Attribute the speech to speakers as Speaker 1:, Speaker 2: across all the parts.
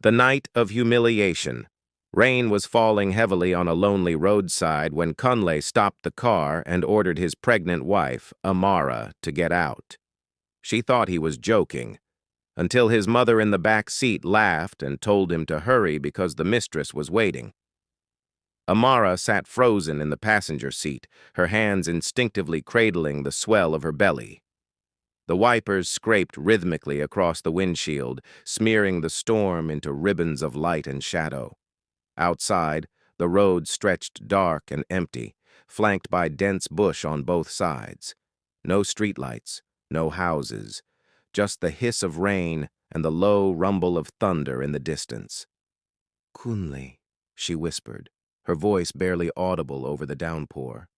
Speaker 1: The night of humiliation. Rain was falling heavily on a lonely roadside when Kunle stopped the car and ordered his pregnant wife, Amara, to get out. She thought he was joking, until his mother in the back seat laughed and told him to hurry because the mistress was waiting. Amara sat frozen in the passenger seat, her hands instinctively cradling the swell of her belly. The wipers scraped rhythmically across the windshield, smearing the storm into ribbons of light and shadow. Outside, the road stretched dark and empty, flanked by dense bush on both sides. No streetlights, no houses, just the hiss of rain and the low rumble of thunder in the distance. "Kunle," she whispered, her voice barely audible over the downpour.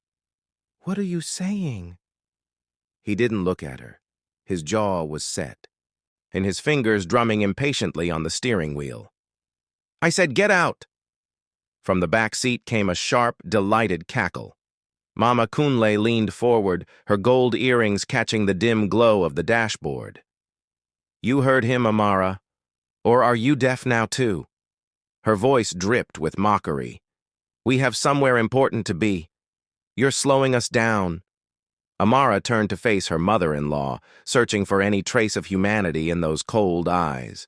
Speaker 1: "What are you saying?" He didn't look at her. His jaw was set, and his fingers drumming impatiently on the steering wheel. "I said get out!" From the back seat came a sharp, delighted cackle. Mama Kunle leaned forward, her gold earrings catching the dim glow of the dashboard. "You heard him, Amara. Or are you deaf now too?" Her voice dripped with mockery. "We have somewhere important to be. You're slowing us down." Amara turned to face her mother-in-law, searching for any trace of humanity in those cold eyes.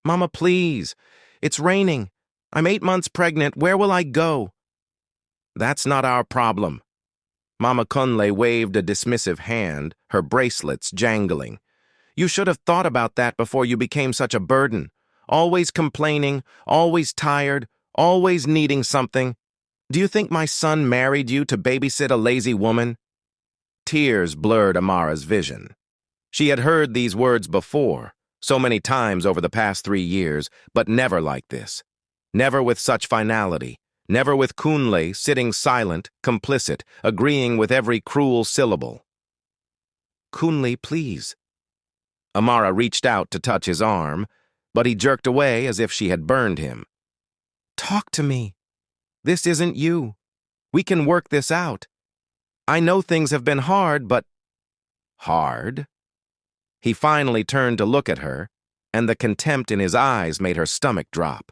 Speaker 1: "Mama, please. It's raining. I'm 8 months pregnant. Where will I go?" "That's not our problem." Mama Kunle waved a dismissive hand, her bracelets jangling. "You should have thought about that before you became such a burden. Always complaining, always tired, always needing something. Do you think my son married you to babysit a lazy woman?" Tears blurred Amara's vision. She had heard these words before, so many times over the past 3 years, but never like this. Never with such finality. Never with Kunle sitting silent, complicit, agreeing with every cruel syllable. "Kunle, please." Amara reached out to touch his arm, but he jerked away as if she had burned him. "Talk to me. This isn't you. We can work this out. I know things have been hard, but—" "Hard?" He finally turned to look at her, and the contempt in his eyes made her stomach drop.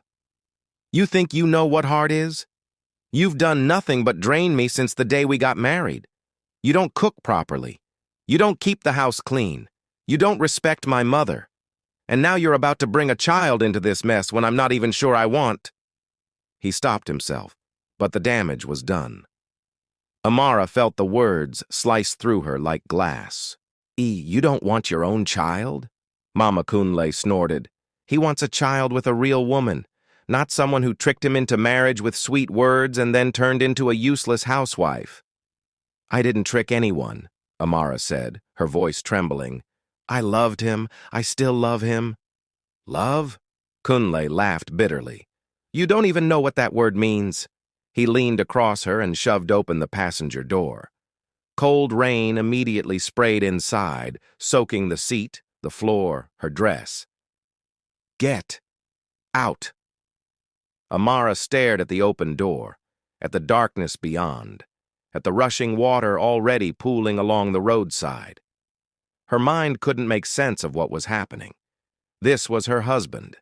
Speaker 1: "You think you know what hard is? You've done nothing but drain me since the day we got married. You don't cook properly. You don't keep the house clean. You don't respect my mother. And now you're about to bring a child into this mess when I'm not even sure I want." He stopped himself, but the damage was done. Amara felt the words slice through her like glass. You don't want your own child?" Mama Kunle snorted. "He wants a child with a real woman, not someone who tricked him into marriage with sweet words and then turned into a useless housewife." "I didn't trick anyone," Amara said, her voice trembling. "I loved him. I still love him." "Love?" Kunle laughed bitterly. "You don't even know what that word means." He leaned across her and shoved open the passenger door. Cold rain immediately sprayed inside, soaking the seat, the floor, her dress. "Get out." Amara stared at the open door, at the darkness beyond, at the rushing water already pooling along the roadside. Her mind couldn't make sense of what was happening. This was her husband,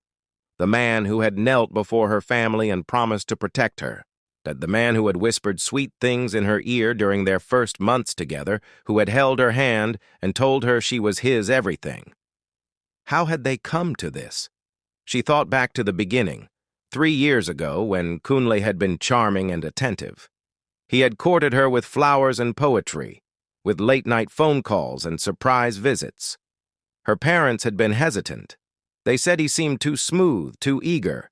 Speaker 1: the man who had knelt before her family and promised to protect her. The man who had whispered sweet things in her ear during their first months together, who had held her hand and told her she was his everything. How had they come to this? She thought back to the beginning, 3 years ago when Kunle had been charming and attentive. He had courted her with flowers and poetry, with late-night phone calls and surprise visits. Her parents had been hesitant. They said he seemed too smooth, too eager.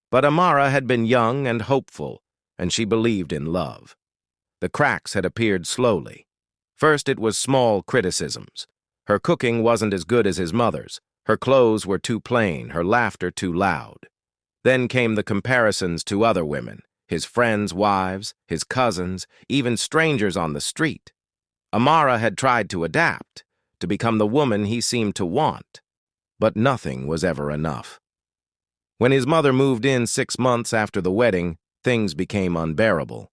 Speaker 1: But Amara had been young and hopeful, and she believed in love. The cracks had appeared slowly. First it was small criticisms. Her cooking wasn't as good as his mother's. Her clothes were too plain, her laughter too loud. Then came the comparisons to other women, his friends' wives, his cousins, even strangers on the street. Amara had tried to adapt, to become the woman he seemed to want. But nothing was ever enough. When his mother moved in 6 months after the wedding, things became unbearable.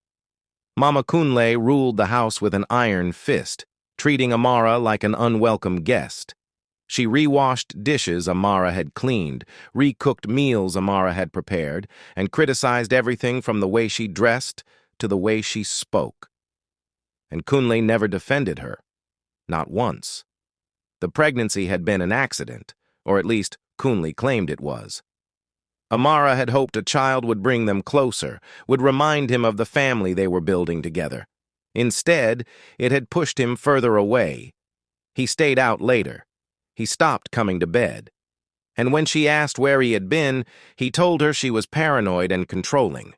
Speaker 1: Mama Kunle ruled the house with an iron fist, treating Amara like an unwelcome guest. She rewashed dishes Amara had cleaned, recooked meals Amara had prepared, and criticized everything from the way she dressed to the way she spoke. And Kunle never defended her, not once. The pregnancy had been an accident, or at least Kunle claimed it was. Amara had hoped a child would bring them closer, would remind him of the family they were building together. Instead, it had pushed him further away. He stayed out later. He stopped coming to bed. And when she asked where he had been, he told her she was paranoid and controlling.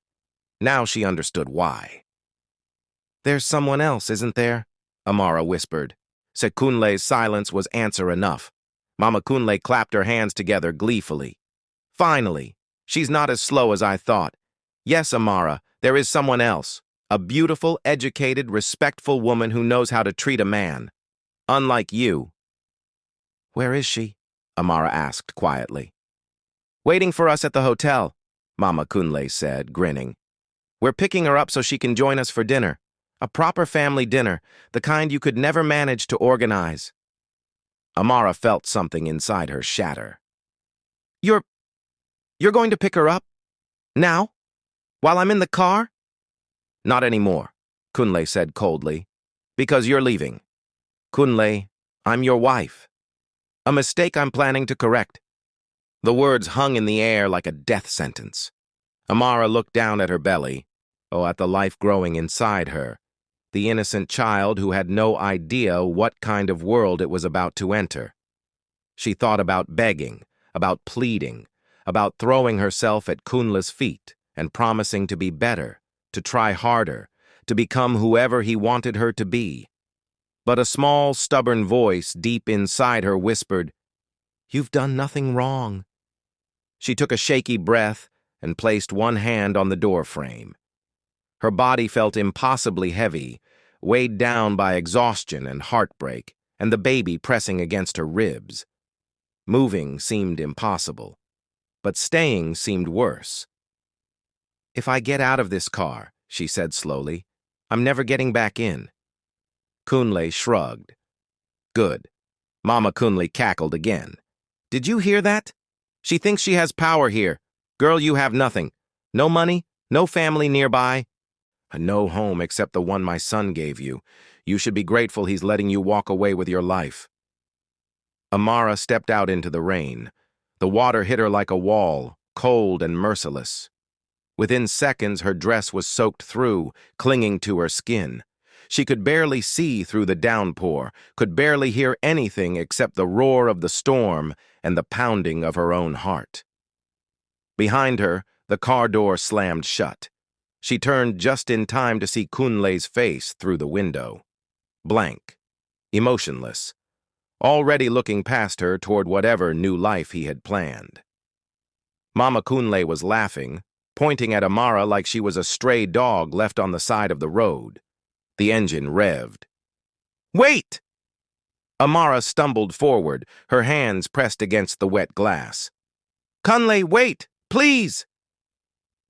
Speaker 1: Now she understood why. "There's someone else, isn't there?" Amara whispered. Sekunle's silence was answer enough. Mama Kunle clapped her hands together gleefully. "Finally, she's not as slow as I thought. Yes, Amara, there is someone else. A beautiful, educated, respectful woman who knows how to treat a man. Unlike you." "Where is she?" Amara asked quietly. "Waiting for us at the hotel," Mama Kunle said, grinning. "We're picking her up so she can join us for dinner. A proper family dinner, the kind you could never manage to organize." Amara felt something inside her shatter. You're going to pick her up? Now? While I'm in the car?" "Not anymore," Kunle said coldly. "Because you're leaving. Kunle, I'm your wife. A mistake I'm planning to correct." The words hung in the air like a death sentence. Amara looked down at her belly, at the life growing inside her, the innocent child who had no idea what kind of world it was about to enter. She thought about begging, about pleading, about throwing herself at Kunle's feet and promising to be better, to try harder, to become whoever he wanted her to be. But a small, stubborn voice deep inside her whispered, "You've done nothing wrong." She took a shaky breath and placed one hand on the door frame. Her body felt impossibly heavy, weighed down by exhaustion and heartbreak, and the baby pressing against her ribs. Moving seemed impossible, but staying seemed worse. "If I get out of this car," she said slowly, "I'm never getting back in." Kunle shrugged. "Good." Mama Kunle cackled again. "Did you hear that? She thinks she has power here. Girl, you have nothing. No money, no family nearby. No home except the one my son gave you. You should be grateful he's letting you walk away with your life." Amara stepped out into the rain. The water hit her like a wall, cold and merciless. Within seconds, her dress was soaked through, clinging to her skin. She could barely see through the downpour, could barely hear anything except the roar of the storm and the pounding of her own heart. Behind her, the car door slammed shut. She turned just in time to see Kunle's face through the window. Blank, emotionless, already looking past her toward whatever new life he had planned. Mama Kunle was laughing, pointing at Amara like she was a stray dog left on the side of the road. The engine revved. "Wait!" Amara stumbled forward, her hands pressed against the wet glass. "Kunle, wait! Please!"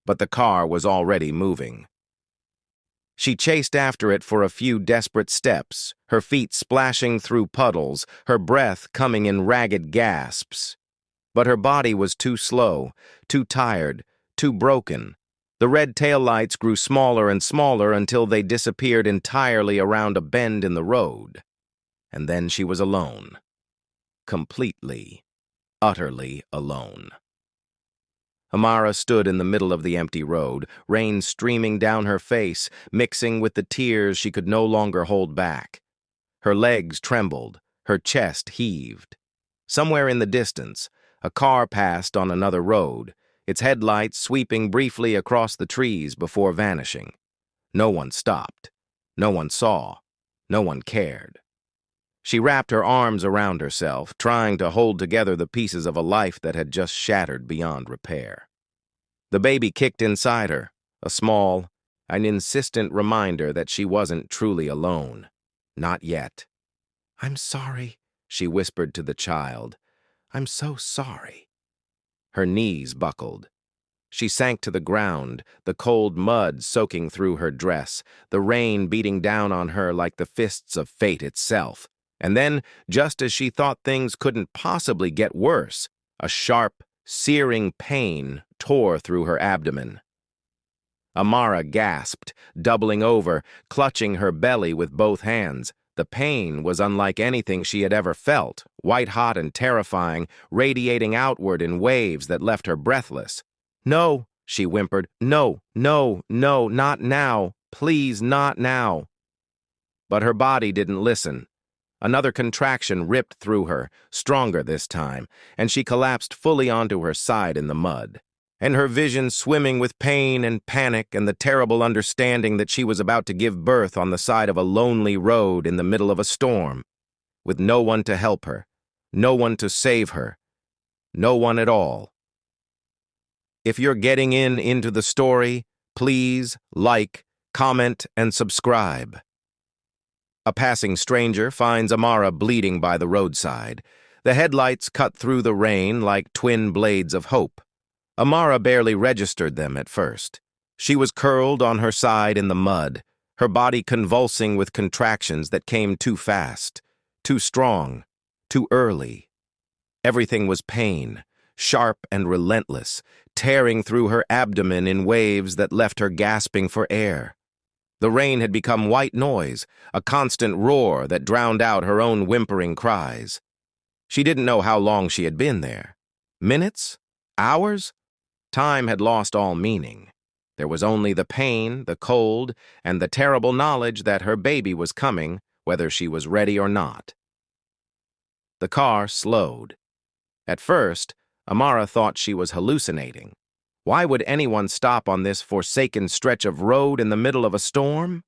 Speaker 1: But the car was already moving. She chased after it for a few desperate steps, her feet splashing through puddles, her breath coming in ragged gasps. But her body was too slow, too tired, too broken. The red taillights grew smaller and smaller until they disappeared entirely around a bend in the road. And then she was alone. Completely, utterly alone. Amara stood in the middle of the empty road, rain streaming down her face, mixing with the tears she could no longer hold back. Her legs trembled, her chest heaved. Somewhere in the distance, a car passed on another road, its headlights sweeping briefly across the trees before vanishing. No one stopped. No one saw. No one cared. She wrapped her arms around herself, trying to hold together the pieces of a life that had just shattered beyond repair. The baby kicked inside her, a small, an insistent reminder that she wasn't truly alone. Not yet. "I'm sorry," she whispered to the child. "I'm so sorry." Her knees buckled. She sank to the ground, the cold mud soaking through her dress, the rain beating down on her like the fists of fate itself. And then, just as she thought things couldn't possibly get worse, a sharp, searing pain tore through her abdomen. Amara gasped, doubling over, clutching her belly with both hands. The pain was unlike anything she had ever felt, white-hot and terrifying, radiating outward in waves that left her breathless. "No," she whimpered. "No, no, no, not now. Please, not now." But her body didn't listen. Another contraction ripped through her, stronger this time, and she collapsed fully onto her side in the mud. And her vision swimming with pain and panic and the terrible understanding that she was about to give birth on the side of a lonely road in the middle of a storm, with no one to help her, no one to save her, no one at all. If you're getting into the story, please like, comment, and subscribe. A passing stranger finds Amara bleeding by the roadside. The headlights cut through the rain like twin blades of hope. Amara barely registered them at first. She was curled on her side in the mud, her body convulsing with contractions that came too fast, too strong, too early. Everything was pain, sharp and relentless, tearing through her abdomen in waves that left her gasping for air. The rain had become white noise, a constant roar that drowned out her own whimpering cries. She didn't know how long she had been there. Minutes? Hours? Time had lost all meaning. There was only the pain, the cold, and the terrible knowledge that her baby was coming, whether she was ready or not. The car slowed. At first, Amara thought she was hallucinating. Why would anyone stop on this forsaken stretch of road in the middle of a storm?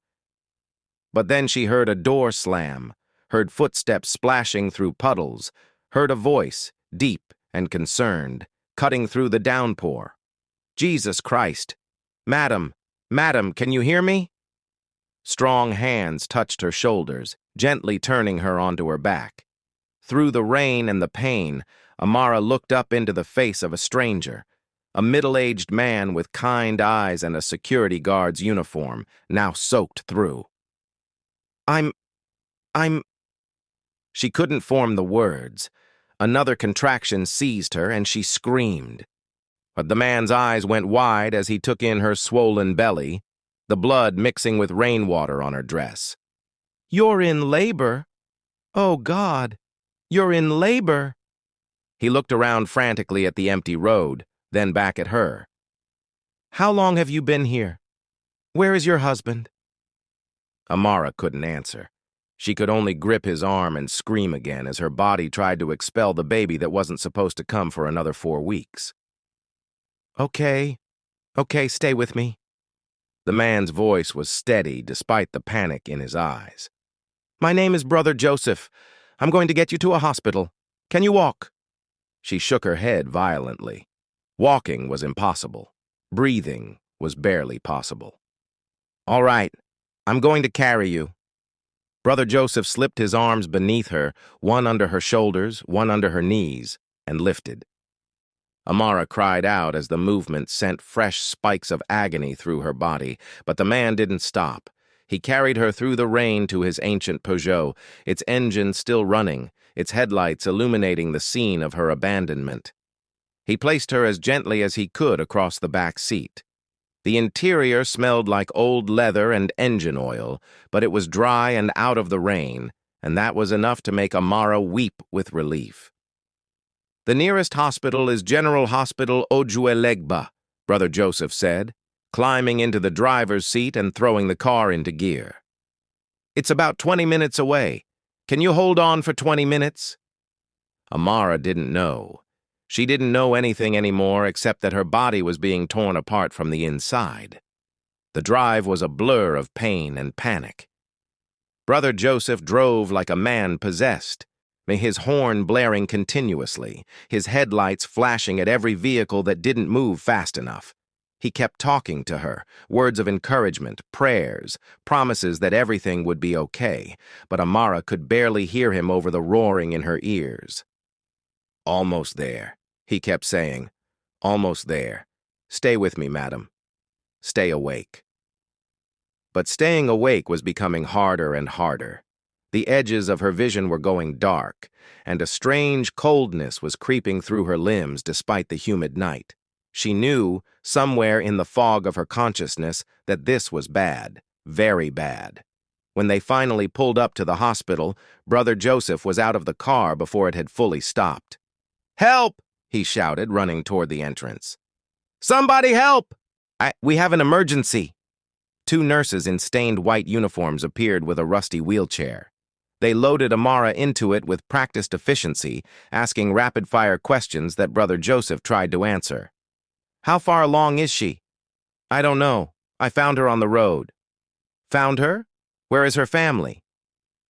Speaker 1: But then she heard a door slam, heard footsteps splashing through puddles, heard a voice, deep and concerned, cutting through the downpour. "Jesus Christ! Madam, madam, can you hear me?" Strong hands touched her shoulders, gently turning her onto her back. Through the rain and the pain, Amara looked up into the face of a stranger, a middle-aged man with kind eyes and a security guard's uniform, now soaked through. I'm... She couldn't form the words. Another contraction seized her, and she screamed. But the man's eyes went wide as he took in her swollen belly, the blood mixing with rainwater on her dress. "You're in labor. Oh, God, you're in labor." He looked around frantically at the empty road, then back at her. "How long have you been here? Where is your husband?" Amara couldn't answer. She could only grip his arm and scream again as her body tried to expel the baby that wasn't supposed to come for another 4 weeks. Okay, stay with me." The man's voice was steady despite the panic in his eyes. "My name is Brother Joseph. I'm going to get you to a hospital. Can you walk?" She shook her head violently. Walking was impossible. Breathing was barely possible. "All right, I'm going to carry you." Brother Joseph slipped his arms beneath her, one under her shoulders, one under her knees, and lifted. Amara cried out as the movement sent fresh spikes of agony through her body, but the man didn't stop. He carried her through the rain to his ancient Peugeot, its engine still running, its headlights illuminating the scene of her abandonment. He placed her as gently as he could across the back seat. The interior smelled like old leather and engine oil, but it was dry and out of the rain, and that was enough to make Amara weep with relief. "The nearest hospital is General Hospital Ojuelegba," Brother Joseph said, climbing into the driver's seat and throwing the car into gear. "It's about 20 minutes away. Can you hold on for 20 minutes? Amara didn't know. She didn't know anything anymore except that her body was being torn apart from the inside. The drive was a blur of pain and panic. Brother Joseph drove like a man possessed, his horn blaring continuously, his headlights flashing at every vehicle that didn't move fast enough. He kept talking to her, words of encouragement, prayers, promises that everything would be okay, but Amara could barely hear him over the roaring in her ears. "Almost there," he kept saying. "Almost there. Stay with me, madam. Stay awake." But staying awake was becoming harder and harder. The edges of her vision were going dark, and a strange coldness was creeping through her limbs despite the humid night. She knew, somewhere in the fog of her consciousness, that this was bad, very bad. When they finally pulled up to the hospital, Brother Joseph was out of the car before it had fully stopped. "Help!" he shouted, running toward the entrance. "Somebody help! We have an emergency." Two nurses in stained white uniforms appeared with a rusty wheelchair. They loaded Amara into it with practiced efficiency, asking rapid-fire questions that Brother Joseph tried to answer. "How far along is she?" "I don't know. I found her on the road." "Found her? Where is her family?"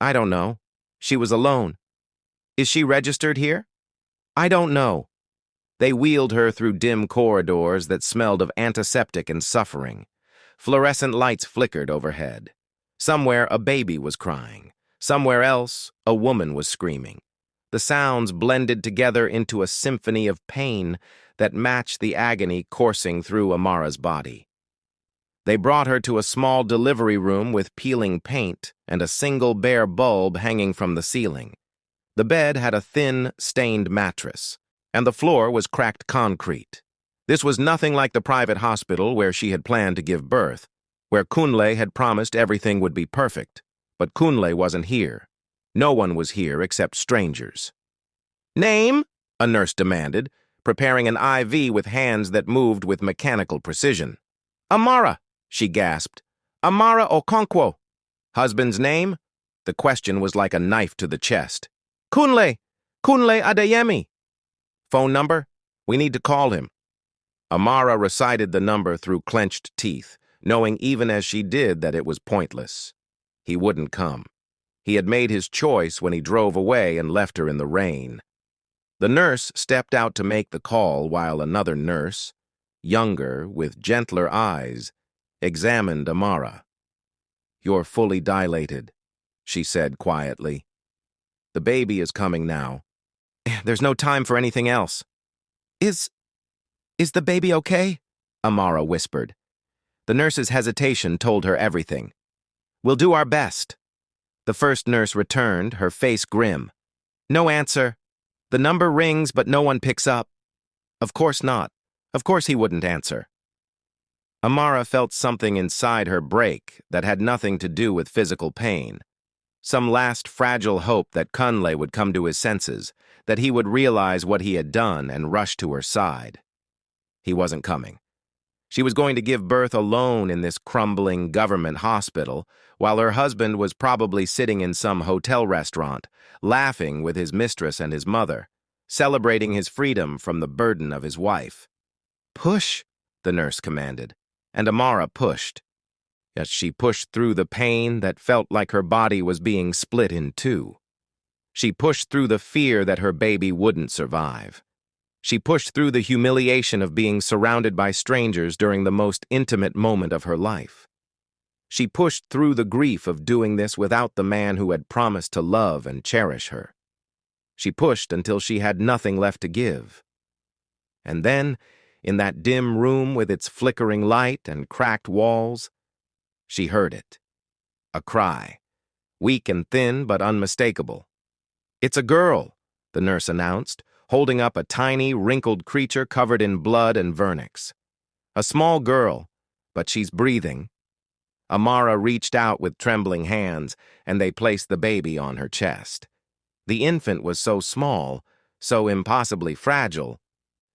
Speaker 1: "I don't know. She was alone." "Is she registered here?" "I don't know." They wheeled her through dim corridors that smelled of antiseptic and suffering. Fluorescent lights flickered overhead. Somewhere a baby was crying. Somewhere else, a woman was screaming. The sounds blended together into a symphony of pain that matched the agony coursing through Amara's body. They brought her to a small delivery room with peeling paint and a single bare bulb hanging from the ceiling. The bed had a thin, stained mattress, and the floor was cracked concrete. This was nothing like the private hospital where she had planned to give birth, where Kunle had promised everything would be perfect. But Kunle wasn't here. No one was here except strangers. "Name?" a nurse demanded, preparing an IV with hands that moved with mechanical precision. "Amara," she gasped. "Amara Okonkwo." "Husband's name?" The question was like a knife to the chest. "Kunle Adeyemi." "Phone number? We need to call him." Amara recited the number through clenched teeth, knowing even as she did that it was pointless. He wouldn't come. He had made his choice when he drove away and left her in the rain. The nurse stepped out to make the call while another nurse, younger, with gentler eyes, examined Amara. "You're fully dilated," she said quietly. "The baby is coming now. There's no time for anything else." Is the baby okay?" Amara whispered. The nurse's hesitation told her everything. "We'll do our best." The first nurse returned, her face grim. "No answer. The number rings, but no one picks up." "Of course not. Of course he wouldn't answer." Amara felt something inside her break that had nothing to do with physical pain. Some last fragile hope that Kunle would come to his senses, that he would realize what he had done and rush to her side. He wasn't coming. She was going to give birth alone in this crumbling government hospital, while her husband was probably sitting in some hotel restaurant, laughing with his mistress and his mother, celebrating his freedom from the burden of his wife. "Push," the nurse commanded, and Amara pushed. Yet she pushed through the pain that felt like her body was being split in two. She pushed through the fear that her baby wouldn't survive. She pushed through the humiliation of being surrounded by strangers during the most intimate moment of her life. She pushed through the grief of doing this without the man who had promised to love and cherish her. She pushed until she had nothing left to give. And then, in that dim room with its flickering light and cracked walls, she heard it. A cry, weak and thin but unmistakable. "It's a girl," the nurse announced, holding up a tiny, wrinkled creature covered in blood and vernix. "A small girl, but she's breathing." Amara reached out with trembling hands, and they placed the baby on her chest. The infant was so small, so impossibly fragile,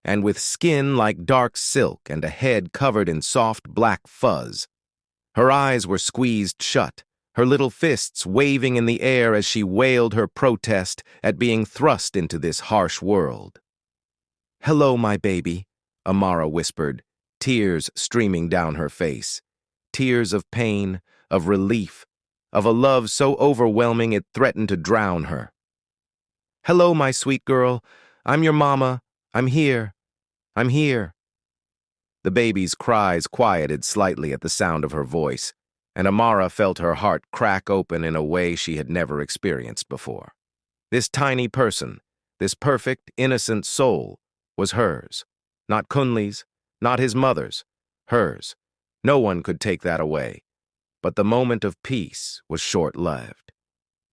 Speaker 1: and with skin like dark silk and a head covered in soft black fuzz. Her eyes were squeezed shut, her little fists waving in the air as she wailed her protest at being thrust into this harsh world. "Hello, my baby," Amara whispered, tears streaming down her face. Tears of pain, of relief, of a love so overwhelming it threatened to drown her. "Hello, my sweet girl. I'm your mama. I'm here. I'm here." The baby's cries quieted slightly at the sound of her voice, and Amara felt her heart crack open in a way she had never experienced before. This tiny person, this perfect, innocent soul, was hers. Not Kunle's, not his mother's, hers. No one could take that away. But the moment of peace was short-lived.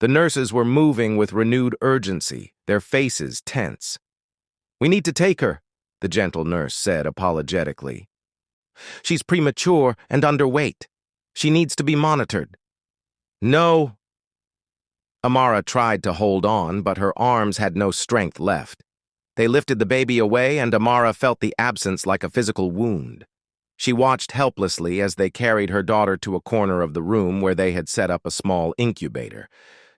Speaker 1: The nurses were moving with renewed urgency, their faces tense. "We need to take her," the gentle nurse said apologetically. "She's premature and underweight. She needs to be monitored." "No." Amara tried to hold on, but her arms had no strength left. They lifted the baby away, and Amara felt the absence like a physical wound. She watched helplessly as they carried her daughter to a corner of the room where they had set up a small incubator.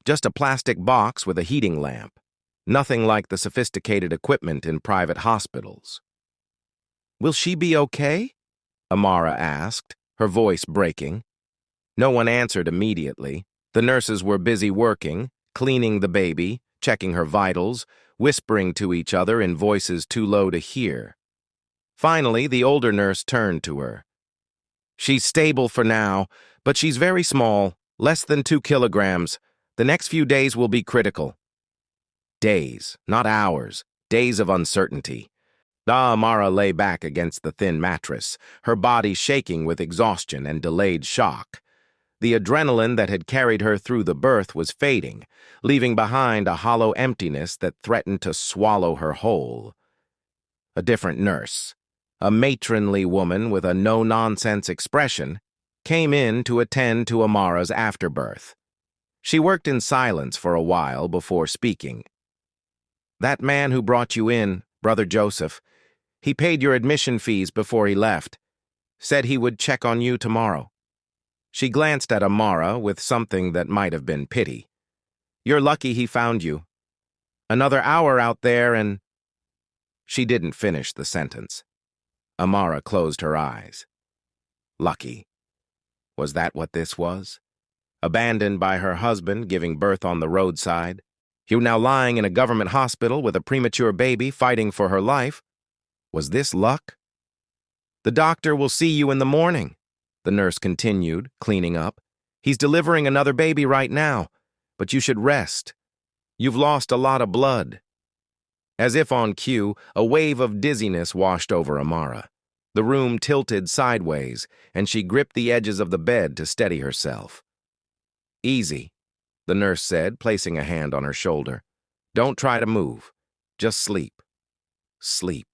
Speaker 1: Just a plastic box with a heating lamp. Nothing like the sophisticated equipment in private hospitals. "Will she be okay?" Amara asked, her voice breaking. No one answered immediately. The nurses were busy working, cleaning the baby, checking her vitals, whispering to each other in voices too low to hear. Finally, the older nurse turned to her. "She's stable for now, but she's very small, less than 2 kilograms. The next few days will be critical." Days, not hours, days of uncertainty. Amara lay back against the thin mattress, her body shaking with exhaustion and delayed shock. The adrenaline that had carried her through the birth was fading, leaving behind a hollow emptiness that threatened to swallow her whole. A different nurse, a matronly woman with a no-nonsense expression, came in to attend to Amara's afterbirth. She worked in silence for a while before speaking. "That man who brought you in, Brother Joseph, he paid your admission fees before he left. Said he would check on you tomorrow." She glanced at Amara with something that might have been pity. "You're lucky he found you. Another hour out there and—" She didn't finish the sentence. Amara closed her eyes. Lucky. Was that what this was? Abandoned by her husband, giving birth on the roadside. You now lying in a government hospital with a premature baby fighting for her life. Was this luck? "The doctor will see you in the morning," the nurse continued, cleaning up. "He's delivering another baby right now, but you should rest. You've lost a lot of blood." As if on cue, a wave of dizziness washed over Amara. The room tilted sideways, and she gripped the edges of the bed to steady herself. "Easy," the nurse said, placing a hand on her shoulder. "Don't try to move. Just sleep. Sleep."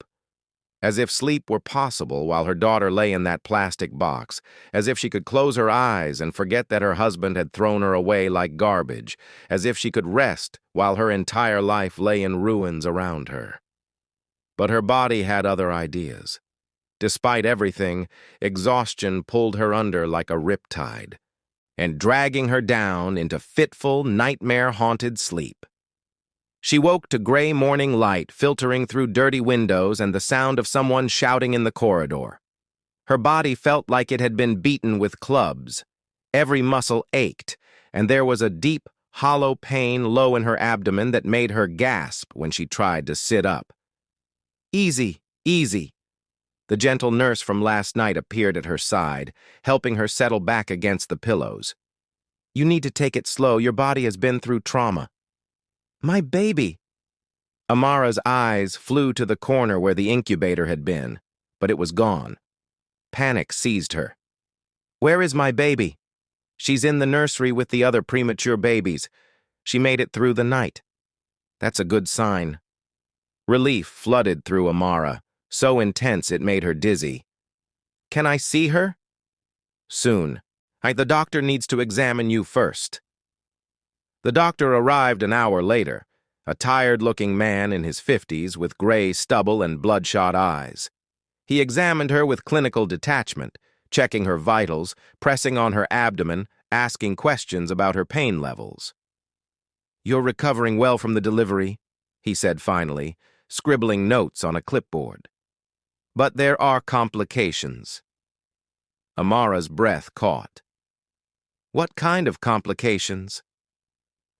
Speaker 1: As if sleep were possible while her daughter lay in that plastic box, as if she could close her eyes and forget that her husband had thrown her away like garbage, as if she could rest while her entire life lay in ruins around her. But her body had other ideas. Despite everything, exhaustion pulled her under like a riptide, and dragging her down into fitful, nightmare-haunted sleep. She woke to gray morning light filtering through dirty windows and the sound of someone shouting in the corridor. Her body felt like it had been beaten with clubs. Every muscle ached, and there was a deep, hollow pain low in her abdomen that made her gasp when she tried to sit up. "Easy, easy." The gentle nurse from last night appeared at her side, helping her settle back against the pillows. "You need to take it slow. Your body has been through trauma." "My baby!" Amara's eyes flew to the corner where the incubator had been, but it was gone. Panic seized her. "Where is my baby?" "She's in the nursery with the other premature babies. She made it through the night." "That's a good sign." Relief flooded through Amara, so intense it made her dizzy. "Can I see her?" "Soon. The doctor needs to examine you first." The doctor arrived an hour later, a tired-looking man in his 50s with gray stubble and bloodshot eyes. He examined her with clinical detachment, checking her vitals, pressing on her abdomen, asking questions about her pain levels. "You're recovering well from the delivery," he said finally, scribbling notes on a clipboard. "But there are complications." Amara's breath caught. "What kind of complications?"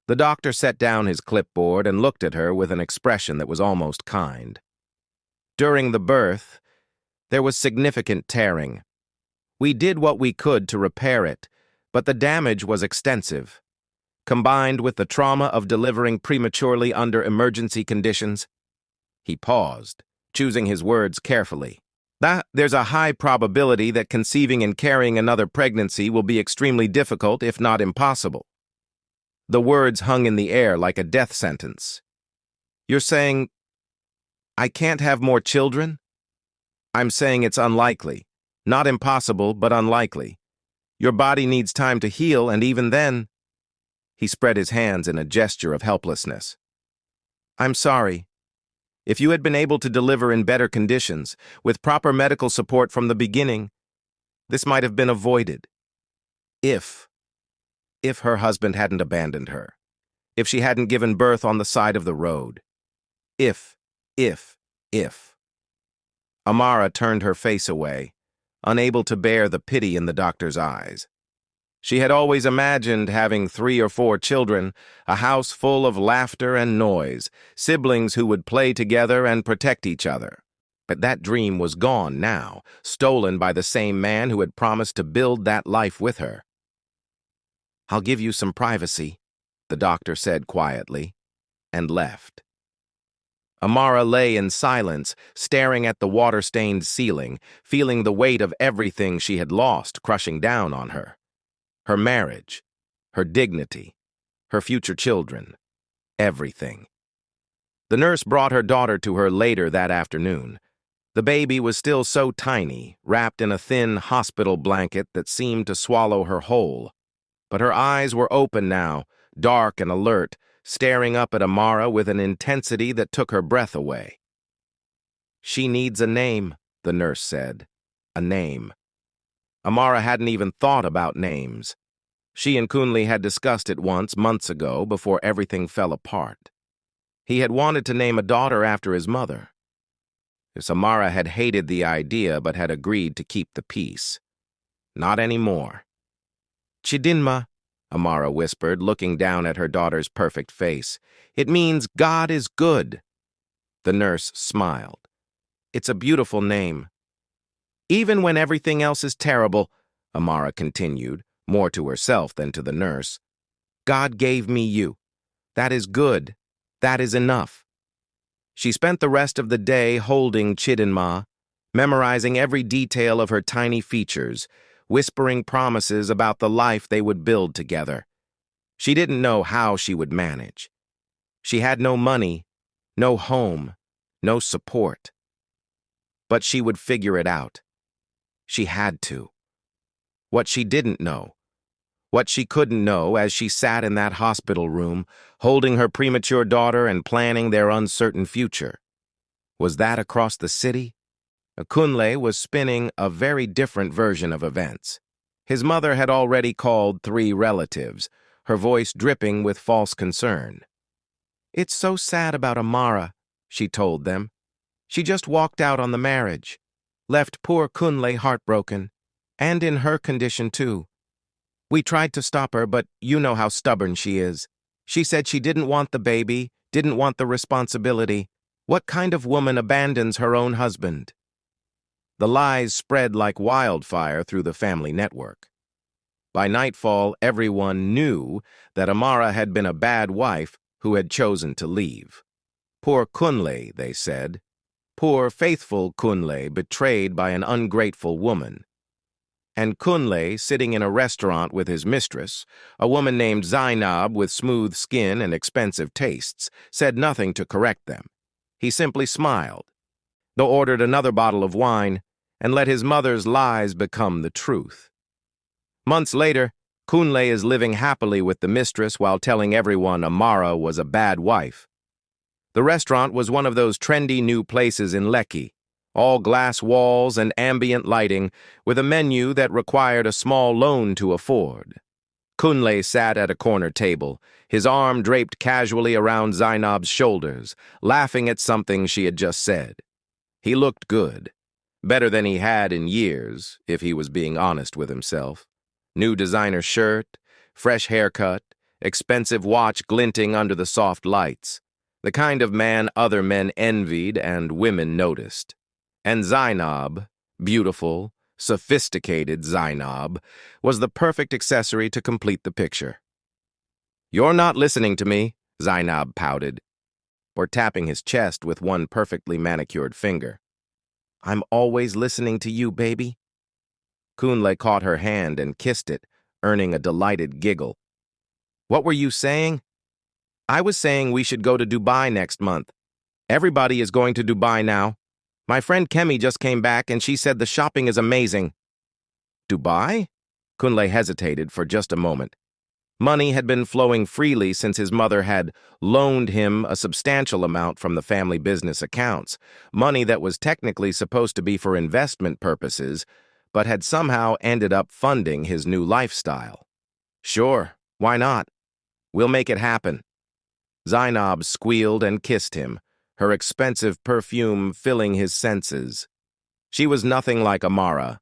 Speaker 1: The doctor set down his clipboard and looked at her with an expression that was almost kind. "During the birth, there was significant tearing. We did what we could to repair it, but the damage was extensive. Combined with the trauma of delivering prematurely under emergency conditions." He paused, choosing his words carefully. "There's a high probability that conceiving and carrying another pregnancy will be extremely difficult, if not impossible." The words hung in the air like a death sentence. "You're saying I can't have more children?" "I'm saying it's unlikely. Not impossible, but unlikely. Your body needs time to heal, and even then—" He spread his hands in a gesture of helplessness. "I'm sorry. If you had been able to deliver in better conditions, with proper medical support from the beginning, this might have been avoided. If her husband hadn't abandoned her. If she hadn't given birth on the side of the road. If. Amara turned her face away, unable to bear the pity in the doctor's eyes. She had always imagined having 3 or 4 children, a house full of laughter and noise, siblings who would play together and protect each other. But that dream was gone now, stolen by the same man who had promised to build that life with her. "I'll give you some privacy," the doctor said quietly, and left. Amara lay in silence, staring at the water-stained ceiling, feeling the weight of everything she had lost crushing down on her. Her marriage, her dignity, her future children, everything. The nurse brought her daughter to her later that afternoon. The baby was still so tiny, wrapped in a thin hospital blanket that seemed to swallow her whole. But her eyes were open now, dark and alert, staring up at Amara with an intensity that took her breath away. "She needs a name," the nurse said. A name. Amara hadn't even thought about names. She and Kunle had discussed it once, months ago, before everything fell apart. He had wanted to name a daughter after his mother. Amara had hated the idea but had agreed to keep the peace. Not anymore. "Chidinma," Amara whispered, looking down at her daughter's perfect face. "It means God is good." The nurse smiled. "It's a beautiful name." "Even when everything else is terrible," Amara continued, more to herself than to the nurse, "God gave me you. That is good. That is enough." She spent the rest of the day holding Chidinma, memorizing every detail of her tiny features, whispering promises about the life they would build together. She didn't know how she would manage. She had no money, no home, no support. But she would figure it out. She had to. What she didn't know, what she couldn't know as she sat in that hospital room, holding her premature daughter and planning their uncertain future. Was that across the city? Kunle was spinning a very different version of events. His mother had already called 3 relatives, her voice dripping with false concern. "It's so sad about Amara," she told them. "She just walked out on the marriage. Left poor Kunle heartbroken. And in her condition, too. We tried to stop her, but you know how stubborn she is. She said she didn't want the baby, didn't want the responsibility. What kind of woman abandons her own husband?" The lies spread like wildfire through the family network. By nightfall, everyone knew that Amara had been a bad wife who had chosen to leave. Poor Kunle, they said. Poor, faithful Kunle, betrayed by an ungrateful woman. And Kunle, sitting in a restaurant with his mistress, a woman named Zainab with smooth skin and expensive tastes, said nothing to correct them. He simply smiled, though ordered another bottle of wine, and let his mother's lies become the truth. Months later, Kunle is living happily with the mistress while telling everyone Amara was a bad wife. The restaurant was one of those trendy new places in Lekki, all glass walls and ambient lighting, with a menu that required a small loan to afford. Kunle sat at a corner table, his arm draped casually around Zainab's shoulders, laughing at something she had just said. He looked good. Better than he had in years, if he was being honest with himself. New designer shirt, fresh haircut, expensive watch glinting under the soft lights. The kind of man other men envied and women noticed. And Zainab, beautiful, sophisticated Zainab, was the perfect accessory to complete the picture. "You're not listening to me," Zainab pouted, or tapping his chest with one perfectly manicured finger. "I'm always listening to you, baby." Kunle caught her hand and kissed it, earning a delighted giggle. What were you saying? I was saying we should go to Dubai next month. Everybody is going to Dubai now. My friend Kemi just came back and she said the shopping is amazing. Dubai? Kunle hesitated for just a moment. Money had been flowing freely since his mother had loaned him a substantial amount from the family business accounts, money that was technically supposed to be for investment purposes, but had somehow ended up funding his new lifestyle. Sure, why not? We'll make it happen. Zainab squealed and kissed him, her expensive perfume filling his senses. She was nothing like Amara.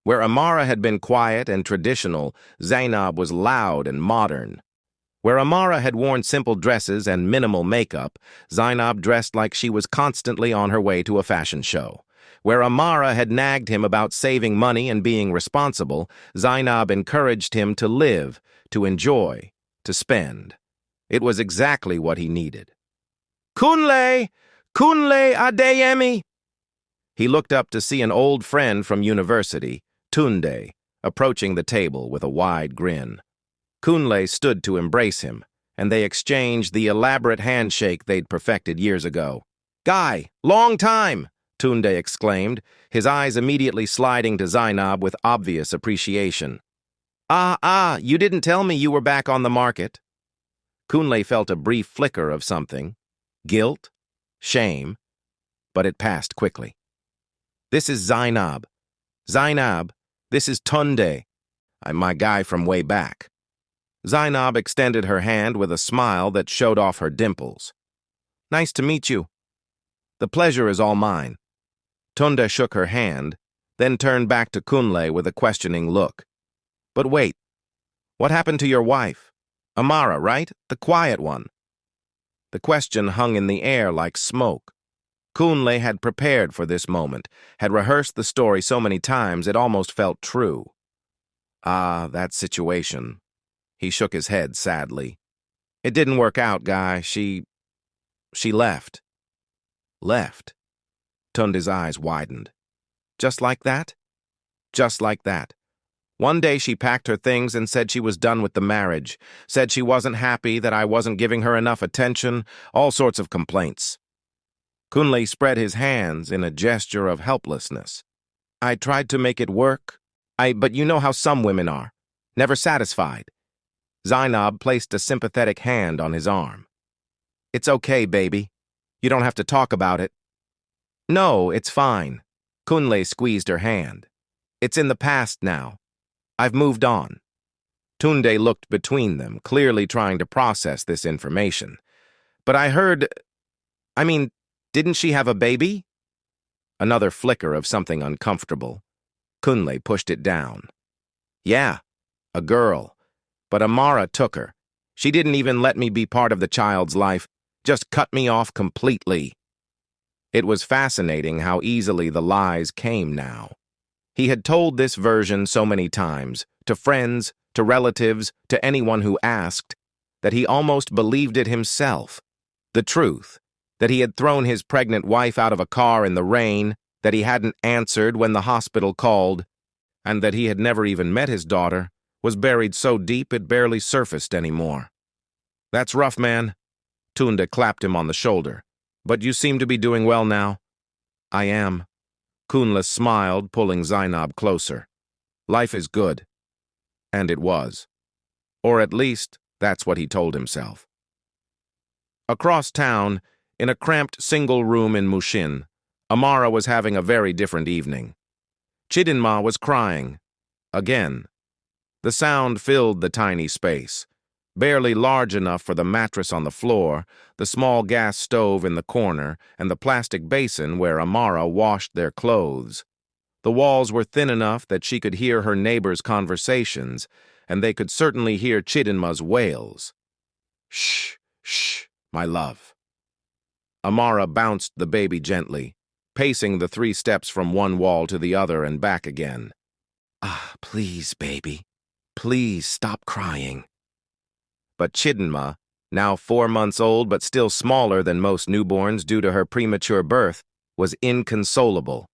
Speaker 1: Where Amara had been quiet and traditional, Zainab was loud and modern. Where Amara had worn simple dresses and minimal makeup, Zainab dressed like she was constantly on her way to a fashion show. Where Amara had nagged him about saving money and being responsible, Zainab encouraged him to live, to enjoy, to spend. It was exactly what he needed. Kunle! Kunle Adeyemi! He looked up to see an old friend from university, Tunde, approaching the table with a wide grin. Kunle stood to embrace him, and they exchanged the elaborate handshake they'd perfected years ago. Guy, long time! Tunde exclaimed, his eyes immediately sliding to Zainab with obvious appreciation. You didn't tell me you were back on the market. Kunle felt a brief flicker of something, guilt, shame, but it passed quickly. This is Zainab. Zainab, this is Tunde. I'm my guy from way back. Zainab extended her hand with a smile that showed off her dimples. Nice to meet you. The pleasure is all mine. Tunde shook her hand, then turned back to Kunle with a questioning look. But wait, what happened to your wife? Amara, right? The quiet one. The question hung in the air like smoke. Kunle had prepared for this moment, had rehearsed the story so many times it almost felt true. That situation. He shook his head sadly. It didn't work out, Guy. She left. Left? Tunde's eyes widened. Just like that? Just like that. One day she packed her things and said she was done with the marriage, said she wasn't happy, that I wasn't giving her enough attention, all sorts of complaints. Kunle spread his hands in a gesture of helplessness. I tried to make it work, but you know how some women are, never satisfied. Zainab placed a sympathetic hand on his arm. It's okay, baby. You don't have to talk about it. No, it's fine. Kunle squeezed her hand. It's in the past now. I've moved on. Tunde looked between them, clearly trying to process this information. But I heard... didn't she have a baby? Another flicker of something uncomfortable. Kunle pushed it down. Yeah, a girl. But Amara took her. She didn't even let me be part of the child's life, just cut me off completely. It was fascinating how easily the lies came now. He had told this version so many times, to friends, to relatives, to anyone who asked, that he almost believed it himself. The truth, that he had thrown his pregnant wife out of a car in the rain, that he hadn't answered when the hospital called, and that he had never even met his daughter, was buried so deep it barely surfaced anymore. That's rough, man. Tunde clapped him on the shoulder. But you seem to be doing well now. I am. Kunle smiled, pulling Zainab closer. Life is good. And it was. Or at least, that's what he told himself. Across town, in a cramped single room in Mushin, Amara was having a very different evening. Chidinma was crying. Again. The sound filled the tiny space, barely large enough for the mattress on the floor, the small gas stove in the corner, and the plastic basin where Amara washed their clothes. The walls were thin enough that she could hear her neighbors' conversations, and they could certainly hear Chidinma's wails. Shh, shh, my love. Amara bounced the baby gently, pacing the 3 steps from one wall to the other and back again. Please, baby. Please stop crying. But Chidinma, now 4 months old but still smaller than most newborns due to her premature birth, was inconsolable.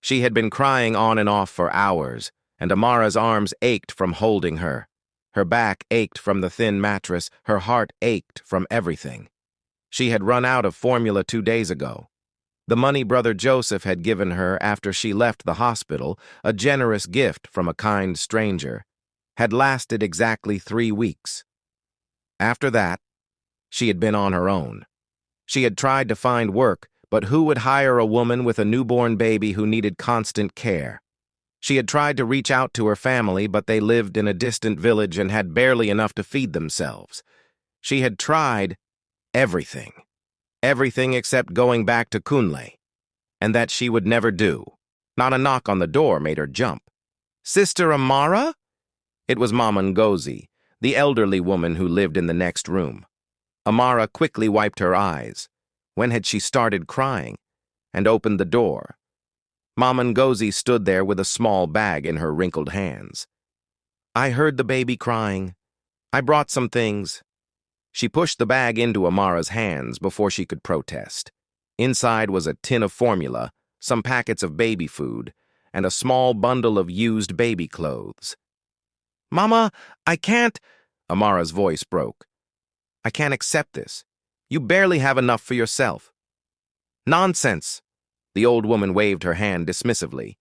Speaker 1: She had been crying on and off for hours, and Amara's arms ached from holding her. Her back ached from the thin mattress, her heart ached from everything. She had run out of formula 2 days ago. The money brother Joseph had given her after she left the hospital, a generous gift from a kind stranger, had lasted exactly 3 weeks. After that, she had been on her own. She had tried to find work, but who would hire a woman with a newborn baby who needed constant care? She had tried to reach out to her family, but they lived in a distant village and had barely enough to feed themselves. She had tried everything. Everything except going back to Kunle, and that she would never do. Not a knock on the door made her jump. "Sister Amara?" It was Mama Ngozi, the elderly woman who lived in the next room. Amara quickly wiped her eyes. When had she started crying? And opened the door. Mama Ngozi stood there with a small bag in her wrinkled hands. "I heard the baby crying. I brought some things." She pushed the bag into Amara's hands before she could protest. Inside was a tin of formula, some packets of baby food, and a small bundle of used baby clothes. "Mama, I can't," Amara's voice broke. "I can't accept this. You barely have enough for yourself." "Nonsense," the old woman waved her hand dismissively.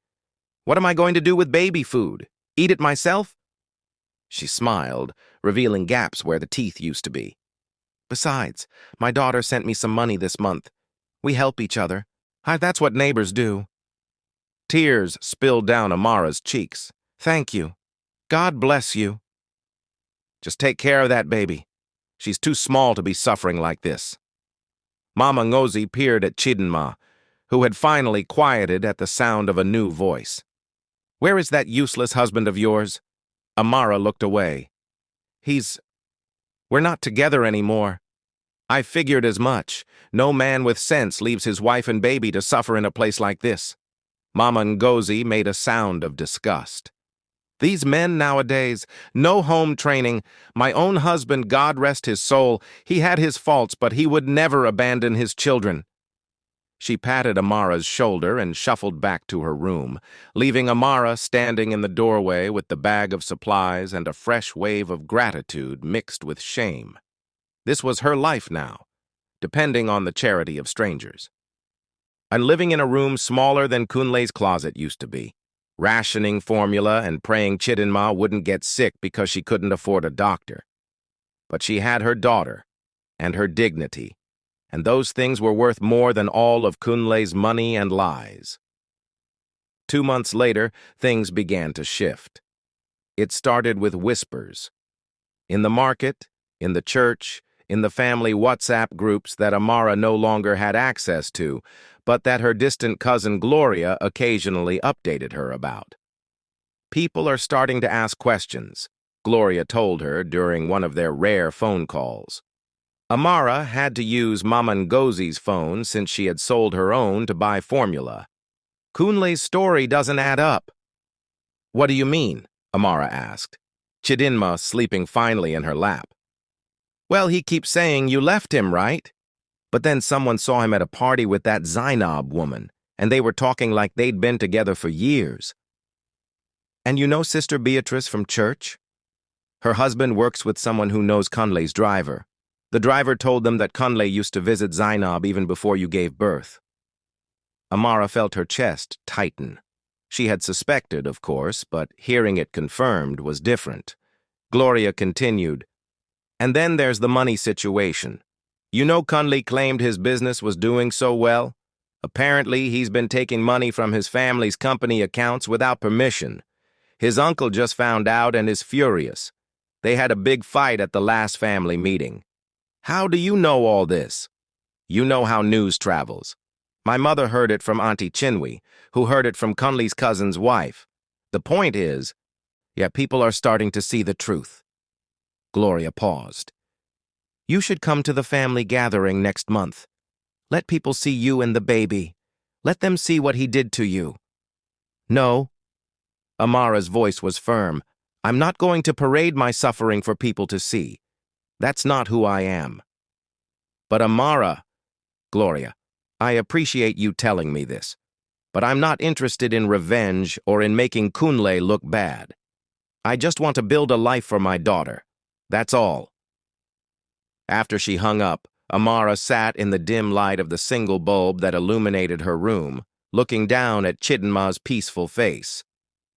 Speaker 1: "What am I going to do with baby food? Eat it myself?" She smiled, revealing gaps where the teeth used to be. "Besides, my daughter sent me some money this month. We help each other. That's what neighbors do." Tears spilled down Amara's cheeks. "Thank you. God bless you." "Just take care of that baby. She's too small to be suffering like this." Mama Ngozi peered at Chidinma, who had finally quieted at the sound of a new voice. "Where is that useless husband of yours?" Amara looked away. We're not together anymore." "I figured as much. No man with sense leaves his wife and baby to suffer in a place like this." Mama Ngozi made a sound of disgust. "These men nowadays, no home training. My own husband, God rest his soul, he had his faults, but he would never abandon his children." She patted Amara's shoulder and shuffled back to her room, leaving Amara standing in the doorway with the bag of supplies and a fresh wave of gratitude mixed with shame. This was her life now, depending on the charity of strangers. And living in a room smaller than Kunle's closet used to be, rationing formula and praying Chidinma wouldn't get sick because she couldn't afford a doctor. But she had her daughter and her dignity, and those things were worth more than all of Kunle's money and lies. 2 months later, things began to shift. It started with whispers. In the market, in the church, in the family WhatsApp groups that Amara no longer had access to, but that her distant cousin Gloria occasionally updated her about. "People are starting to ask questions," Gloria told her during one of their rare phone calls. Amara had to use Mama Ngozi's phone since she had sold her own to buy formula. "Kunle's story doesn't add up." "What do you mean?" Amara asked, Chidinma sleeping finely in her lap. "Well, he keeps saying you left him, right? But then someone saw him at a party with that Zainab woman, and they were talking like they'd been together for years. And you know Sister Beatrice from church? Her husband works with someone who knows Kunle's driver. The driver told them that Kunle used to visit Zainab even before you gave birth." Amara felt her chest tighten. She had suspected, of course, but hearing it confirmed was different. Gloria continued, "And then there's the money situation. You know Kunle claimed his business was doing so well? Apparently, he's been taking money from his family's company accounts without permission. His uncle just found out and is furious. They had a big fight at the last family meeting. How do you know all this?" "You know how news travels. My mother heard it from Auntie Chinwe, who heard it from Kunle's cousin's wife. The point is, people are starting to see the truth." Gloria paused. "You should come to the family gathering next month. Let people see you and the baby. Let them see what he did to you." "No." Amara's voice was firm. "I'm not going to parade my suffering for people to see. That's not who I am." "But Amara," Gloria, "I appreciate you telling me this, but I'm not interested in revenge or in making Kunle look bad. I just want to build a life for my daughter. That's all." After she hung up, Amara sat in the dim light of the single bulb that illuminated her room, looking down at Chidinma's peaceful face.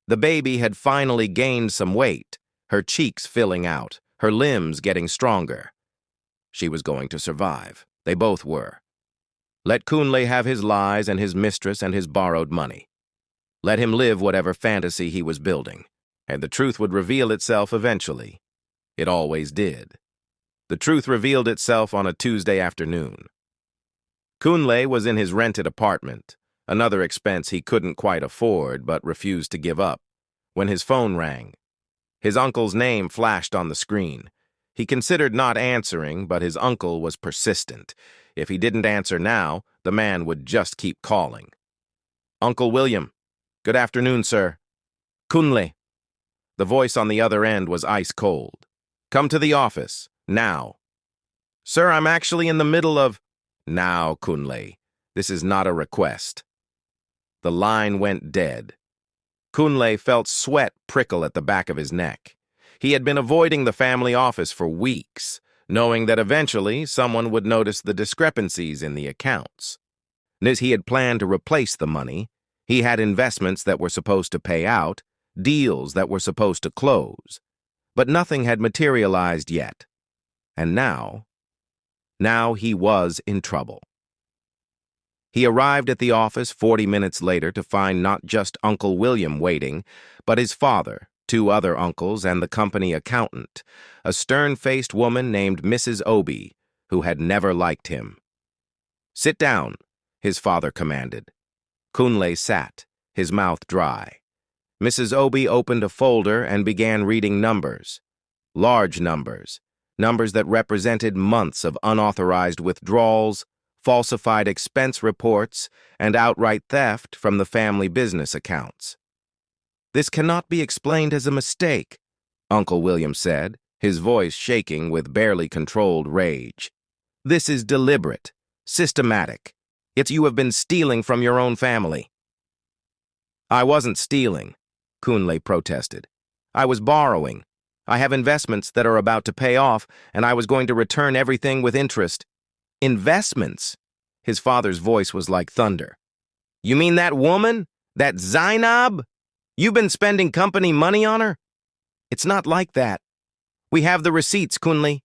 Speaker 1: The baby had finally gained some weight, her cheeks filling out, her limbs getting stronger. She was going to survive. They both were. Let Kunle have his lies and his mistress and his borrowed money. Let him live whatever fantasy he was building, and the truth would reveal itself eventually. It always did. The truth revealed itself on a Tuesday afternoon. Kunle was in his rented apartment, another expense he couldn't quite afford but refused to give up, when his phone rang. His uncle's name flashed on the screen. He considered not answering, but his uncle was persistent. If he didn't answer now, the man would just keep calling. "Uncle William. Good afternoon, sir." "Kunle." The voice on the other end was ice cold. "Come to the office. Now." "Sir, I'm actually in the middle of—" "Now, Kunle. This is not a request." The line went dead. Kunle felt sweat prickle at the back of his neck. He had been avoiding the family office for weeks, knowing that eventually someone would notice the discrepancies in the accounts. As he had planned to replace the money, he had investments that were supposed to pay out, deals that were supposed to close, but nothing had materialized yet. And now he was in trouble. He arrived at the office 40 minutes later to find not just Uncle William waiting, but his father, 2 other uncles, and the company accountant, a stern-faced woman named Mrs. Obi, who had never liked him. "Sit down," his father commanded. Kunle sat, his mouth dry. Mrs. Obi opened a folder and began reading numbers. Large numbers. Numbers that represented months of unauthorized withdrawals, falsified expense reports, and outright theft from the family business accounts. "This cannot be explained as a mistake," Uncle William said, his voice shaking with barely controlled rage. "This is deliberate, systematic. Yet you have been stealing from your own family." "I wasn't stealing," Kunle protested. "I was borrowing. I have investments that are about to pay off, and I was going to return everything with interest." "Investments?" His father's voice was like thunder. "You mean that woman? That Zainab? You've been spending company money on her?" "It's not like that. We have the receipts, Kunle."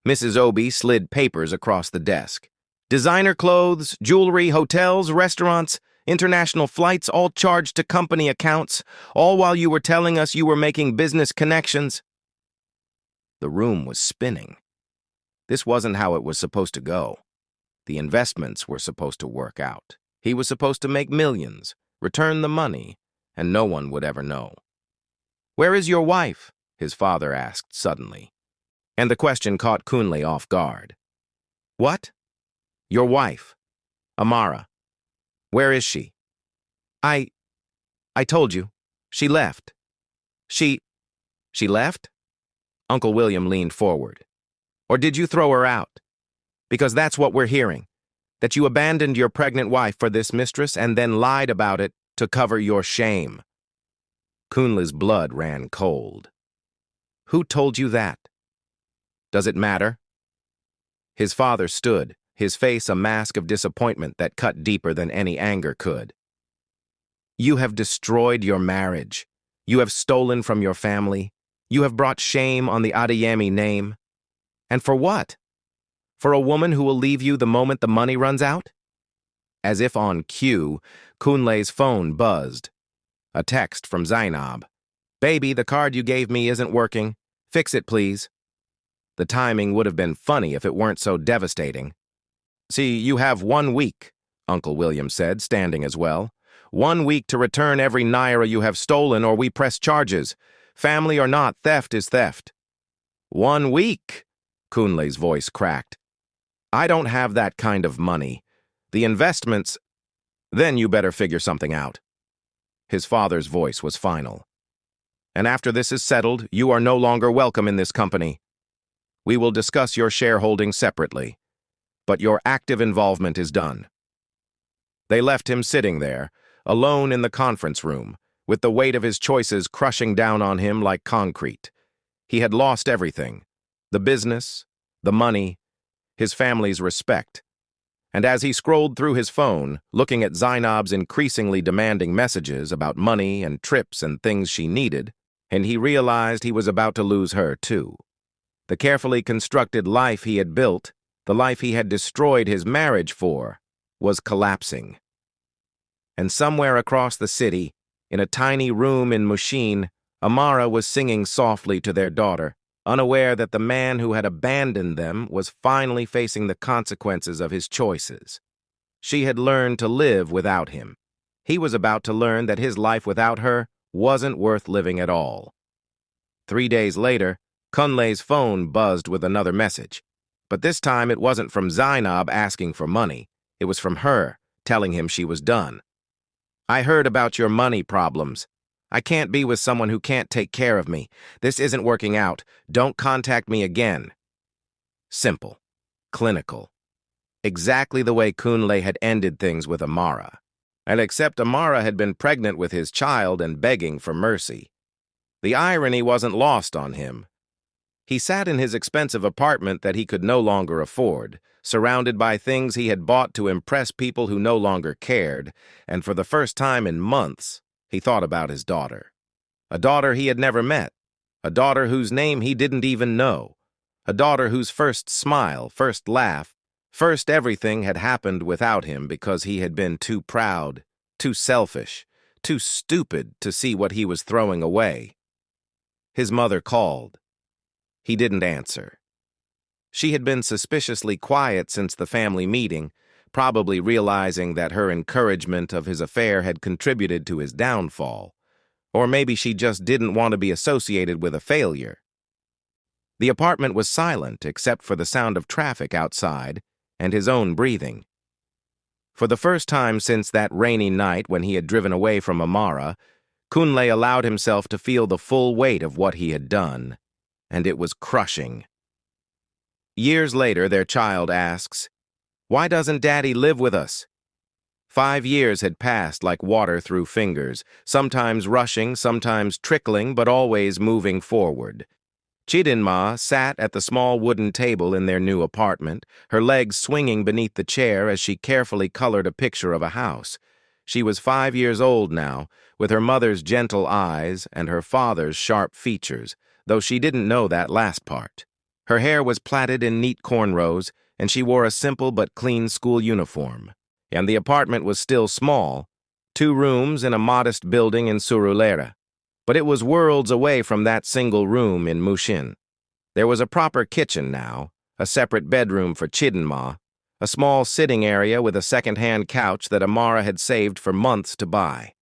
Speaker 1: Mrs. Obi slid papers across the desk. "Designer clothes, jewelry, hotels, restaurants, international flights, all charged to company accounts, all while you were telling us you were making business connections." The room was spinning. This wasn't how it was supposed to go. The investments were supposed to work out. He was supposed to make millions, return the money, and no one would ever know. "Where is your wife?" his father asked suddenly. And the question caught Kunle off guard. "What?" "Your wife, Amara. Where is she?" I told you. She left." She left?" Uncle William leaned forward. "Or did you throw her out? Because that's what we're hearing, that you abandoned your pregnant wife for this mistress and then lied about it to cover your shame." Kunle's blood ran cold. "Who told you that? Does it matter?" His father stood, his face a mask of disappointment that cut deeper than any anger could. "You have destroyed your marriage. You have stolen from your family. You have brought shame on the Adeyemi name. And for what? For a woman who will leave you the moment the money runs out?" As if on cue, Kunle's phone buzzed. A text from Zainab. "Baby, the card you gave me isn't working. Fix it, please." The timing would have been funny if it weren't so devastating. "See, you have 1 week," Uncle William said, standing as well. 1 week to return every naira you have stolen or we press charges. Family or not, theft is theft." 1 week, Kunle's voice cracked. "I don't have that kind of money. The investments, then you better figure something out." His father's voice was final. "And after this is settled, you are no longer welcome in this company. We will discuss your shareholding separately, but your active involvement is done." They left him sitting there, alone in the conference room, with the weight of his choices crushing down on him like concrete. He had lost everything: the business, the money, his family's respect. And as he scrolled through his phone, looking at Zainab's increasingly demanding messages about money and trips and things she needed, and he realized he was about to lose her too. The carefully constructed life he had built, the life he had destroyed his marriage for, was collapsing. And somewhere across the city, in a tiny room in Mushin, Amara was singing softly to their daughter, unaware that the man who had abandoned them was finally facing the consequences of his choices. She had learned to live without him. He was about to learn that his life without her wasn't worth living at all. 3 days later, Kunle's phone buzzed with another message. But this time it wasn't from Zainab asking for money. It was from her, telling him she was done. "I heard about your money problems. I can't be with someone who can't take care of me. This isn't working out. Don't contact me again." Simple. Clinical. Exactly the way Kunle had ended things with Amara. And except Amara had been pregnant with his child and begging for mercy. The irony wasn't lost on him. He sat in his expensive apartment that he could no longer afford, surrounded by things he had bought to impress people who no longer cared, and for the first time in months, he thought about his daughter. A daughter he had never met, a daughter whose name he didn't even know, a daughter whose first smile, first laugh, first everything had happened without him because he had been too proud, too selfish, too stupid to see what he was throwing away. His mother called. He didn't answer. She had been suspiciously quiet since the family meeting, probably realizing that her encouragement of his affair had contributed to his downfall. Or maybe she just didn't want to be associated with a failure. The apartment was silent except for the sound of traffic outside and his own breathing. For the first time since that rainy night when he had driven away from Amara, Kunle allowed himself to feel the full weight of what he had done, and it was crushing. Years later, their child asks, "Why doesn't Daddy live with us?" 5 years had passed like water through fingers, sometimes rushing, sometimes trickling, but always moving forward. Chidinma sat at the small wooden table in their new apartment, her legs swinging beneath the chair as she carefully colored a picture of a house. She was 5 years old now, with her mother's gentle eyes and her father's sharp features, though she didn't know that last part. Her hair was plaited in neat cornrows, and she wore a simple but clean school uniform. And the apartment was still small, 2 rooms in a modest building in Surulere. But it was worlds away from that single room in Mushin. There was a proper kitchen now, a separate bedroom for Chidinma, a small sitting area with a second-hand couch that Amara had saved for months to buy.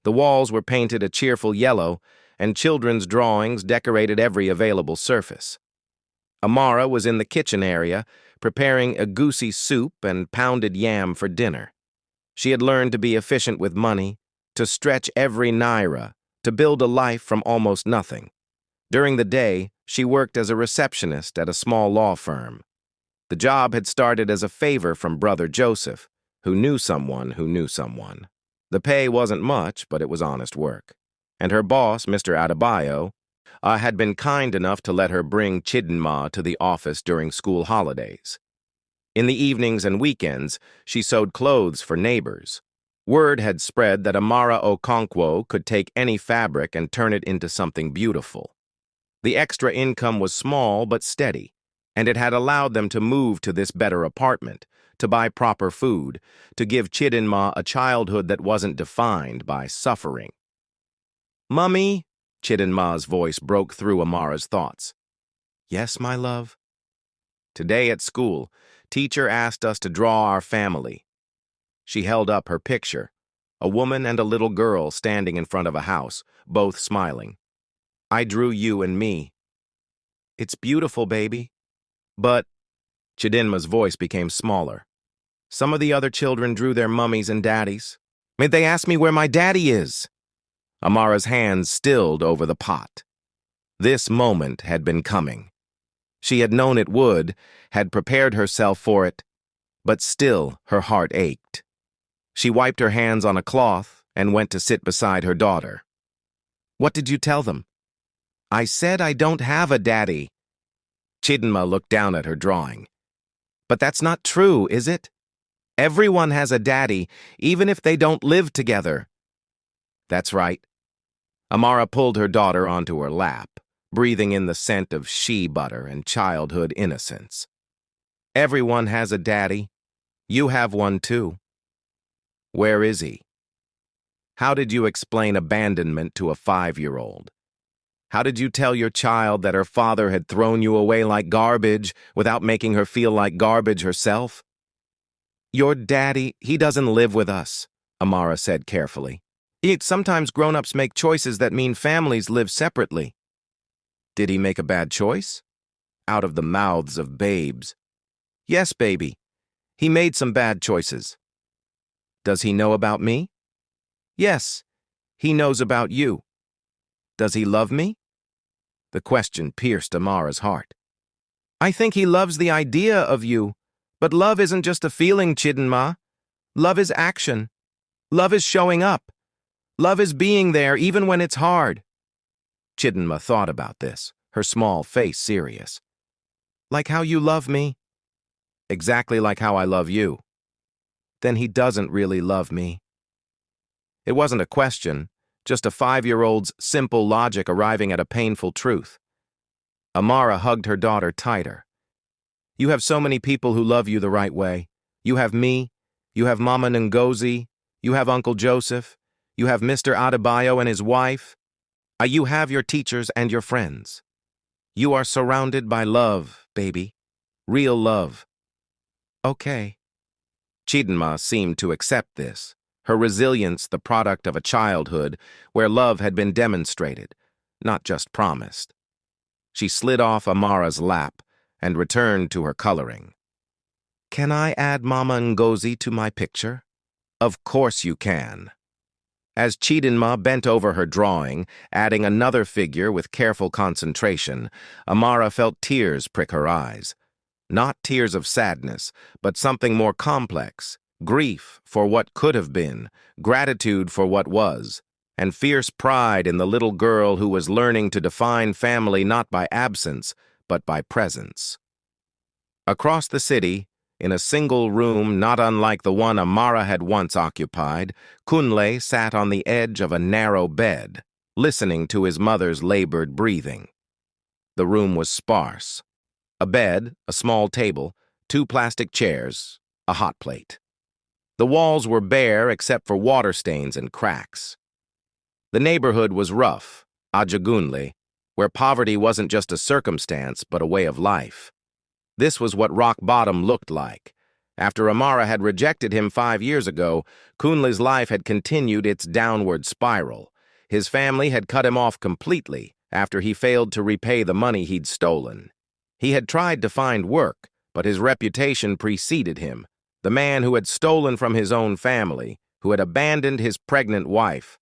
Speaker 1: The walls were painted a cheerful yellow, and children's drawings decorated every available surface. Amara was in the kitchen area, preparing a goosey soup and pounded yam for dinner. She had learned to be efficient with money, to stretch every naira, to build a life from almost nothing. During the day, she worked as a receptionist at a small law firm. The job had started as a favor from brother Joseph, who knew someone who knew someone. The pay wasn't much, but it was honest work. And her boss, Mr. Adebayo, had been kind enough to let her bring Chidinma to the office during school holidays. In the evenings and weekends, she sewed clothes for neighbors. Word had spread that Amara Okonkwo could take any fabric and turn it into something beautiful. The extra income was small but steady, and it had allowed them to move to this better apartment, to buy proper food, to give Chidinma a childhood that wasn't defined by suffering. "Mummy?" Chidinma's voice broke through Amara's thoughts. "Yes, my love?" "Today at school, teacher asked us to draw our family." She held up her picture, a woman and a little girl standing in front of a house, both smiling. "I drew you and me." "It's beautiful, baby." "But," Chidinma's voice became smaller, "some of the other children drew their mummies and daddies. They asked me where my daddy is." Amara's hands stilled over the pot. This moment had been coming. She had known it would, had prepared herself for it, but still her heart ached. She wiped her hands on a cloth, and went to sit beside her daughter. "What did you tell them?" "I said I don't have a daddy." Chidinma looked down at her drawing. "But that's not true, is it? Everyone has a daddy, even if they don't live together." "That's right." Amara pulled her daughter onto her lap, breathing in the scent of shea butter and childhood innocence. "Everyone has a daddy. You have one too." "Where is he?" How did you explain abandonment to a 5-year-old? How did you tell your child that her father had thrown you away like garbage without making her feel like garbage herself? "Your daddy, he doesn't live with us," Amara said carefully. "Sometimes grown-ups make choices that mean families live separately." "Did he make a bad choice?" Out of the mouths of babes. "Yes, baby. He made some bad choices." "Does he know about me?" "Yes, he knows about you." "Does he love me?" The question pierced Amara's heart. "I think he loves the idea of you, but love isn't just a feeling, Chidinma. Love is action. Love is showing up. Love is being there even when it's hard." Chidinma thought about this, her small face serious. "Like how you love me?" "Exactly like how I love you." "Then he doesn't really love me." It wasn't a question, just a 5-year-old's simple logic arriving at a painful truth. Amara hugged her daughter tighter. "You have so many people who love you the right way. You have me, you have Mama Ngozi, you have Uncle Joseph, you have Mr. Adebayo and his wife. You have your teachers and your friends. You are surrounded by love, baby. Real love." "Okay." Chidinma seemed to accept this, her resilience the product of a childhood where love had been demonstrated, not just promised. She slid off Amara's lap and returned to her coloring. "Can I add Mama Ngozi to my picture?" "Of course you can." As Chidinma bent over her drawing, adding another figure with careful concentration, Amara felt tears prick her eyes. Not tears of sadness, but something more complex, grief for what could have been, gratitude for what was, and fierce pride in the little girl who was learning to define family not by absence, but by presence. Across the city, in a single room not unlike the one Amara had once occupied, Kunle sat on the edge of a narrow bed, listening to his mother's labored breathing. The room was sparse. A bed, a small table, 2 plastic chairs, a hot plate. The walls were bare except for water stains and cracks. The neighborhood was rough, Ajagunle, where poverty wasn't just a circumstance but a way of life. This was what rock bottom looked like. After Amara had rejected him 5 years ago, Kunle's life had continued its downward spiral. His family had cut him off completely after he failed to repay the money he'd stolen. He had tried to find work, but his reputation preceded him. The man who had stolen from his own family, who had abandoned his pregnant wife.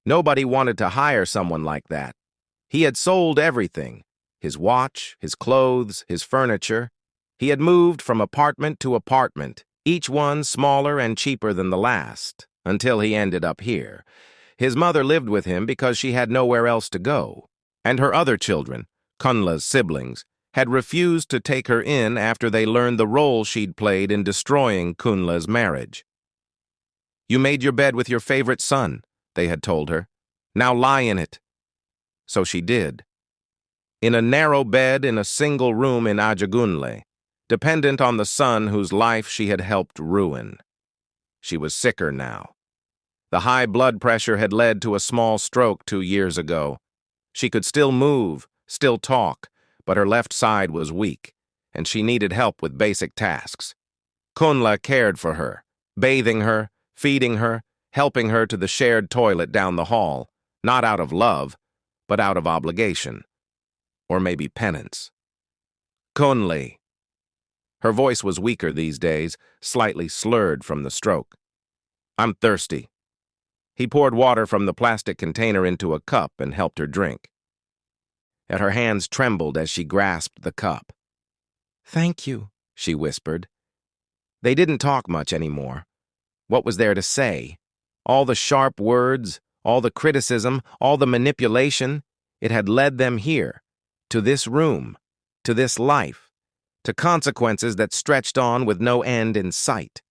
Speaker 1: Nobody wanted to hire someone like that. He had sold everything, his watch, his clothes, his furniture. He had moved from apartment to apartment, each one smaller and cheaper than the last, until he ended up here. His mother lived with him because she had nowhere else to go, and her other children, Kunla's siblings, had refused to take her in after they learned the role she'd played in destroying Kunla's marriage. "You made your bed with your favorite son," they had told her. "Now lie in it." So she did. In a narrow bed in a single room in Ajagunle, dependent on the son whose life she had helped ruin. She was sicker now. The high blood pressure had led to a small stroke 2 years ago. She could still move, still talk, but her left side was weak, and she needed help with basic tasks. Kunla cared for her, bathing her, feeding her, helping her to the shared toilet down the hall, not out of love, but out of obligation. Or maybe penance. Kunle. Her voice was weaker these days, slightly slurred from the stroke. "I'm thirsty." He poured water from the plastic container into a cup and helped her drink. Yet her hands trembled as she grasped the cup. "Thank you," she whispered. They didn't talk much anymore. What was there to say? All the sharp words, all the criticism, all the manipulation, it had led them here, to this room, to this life, to consequences that stretched on with no end in sight.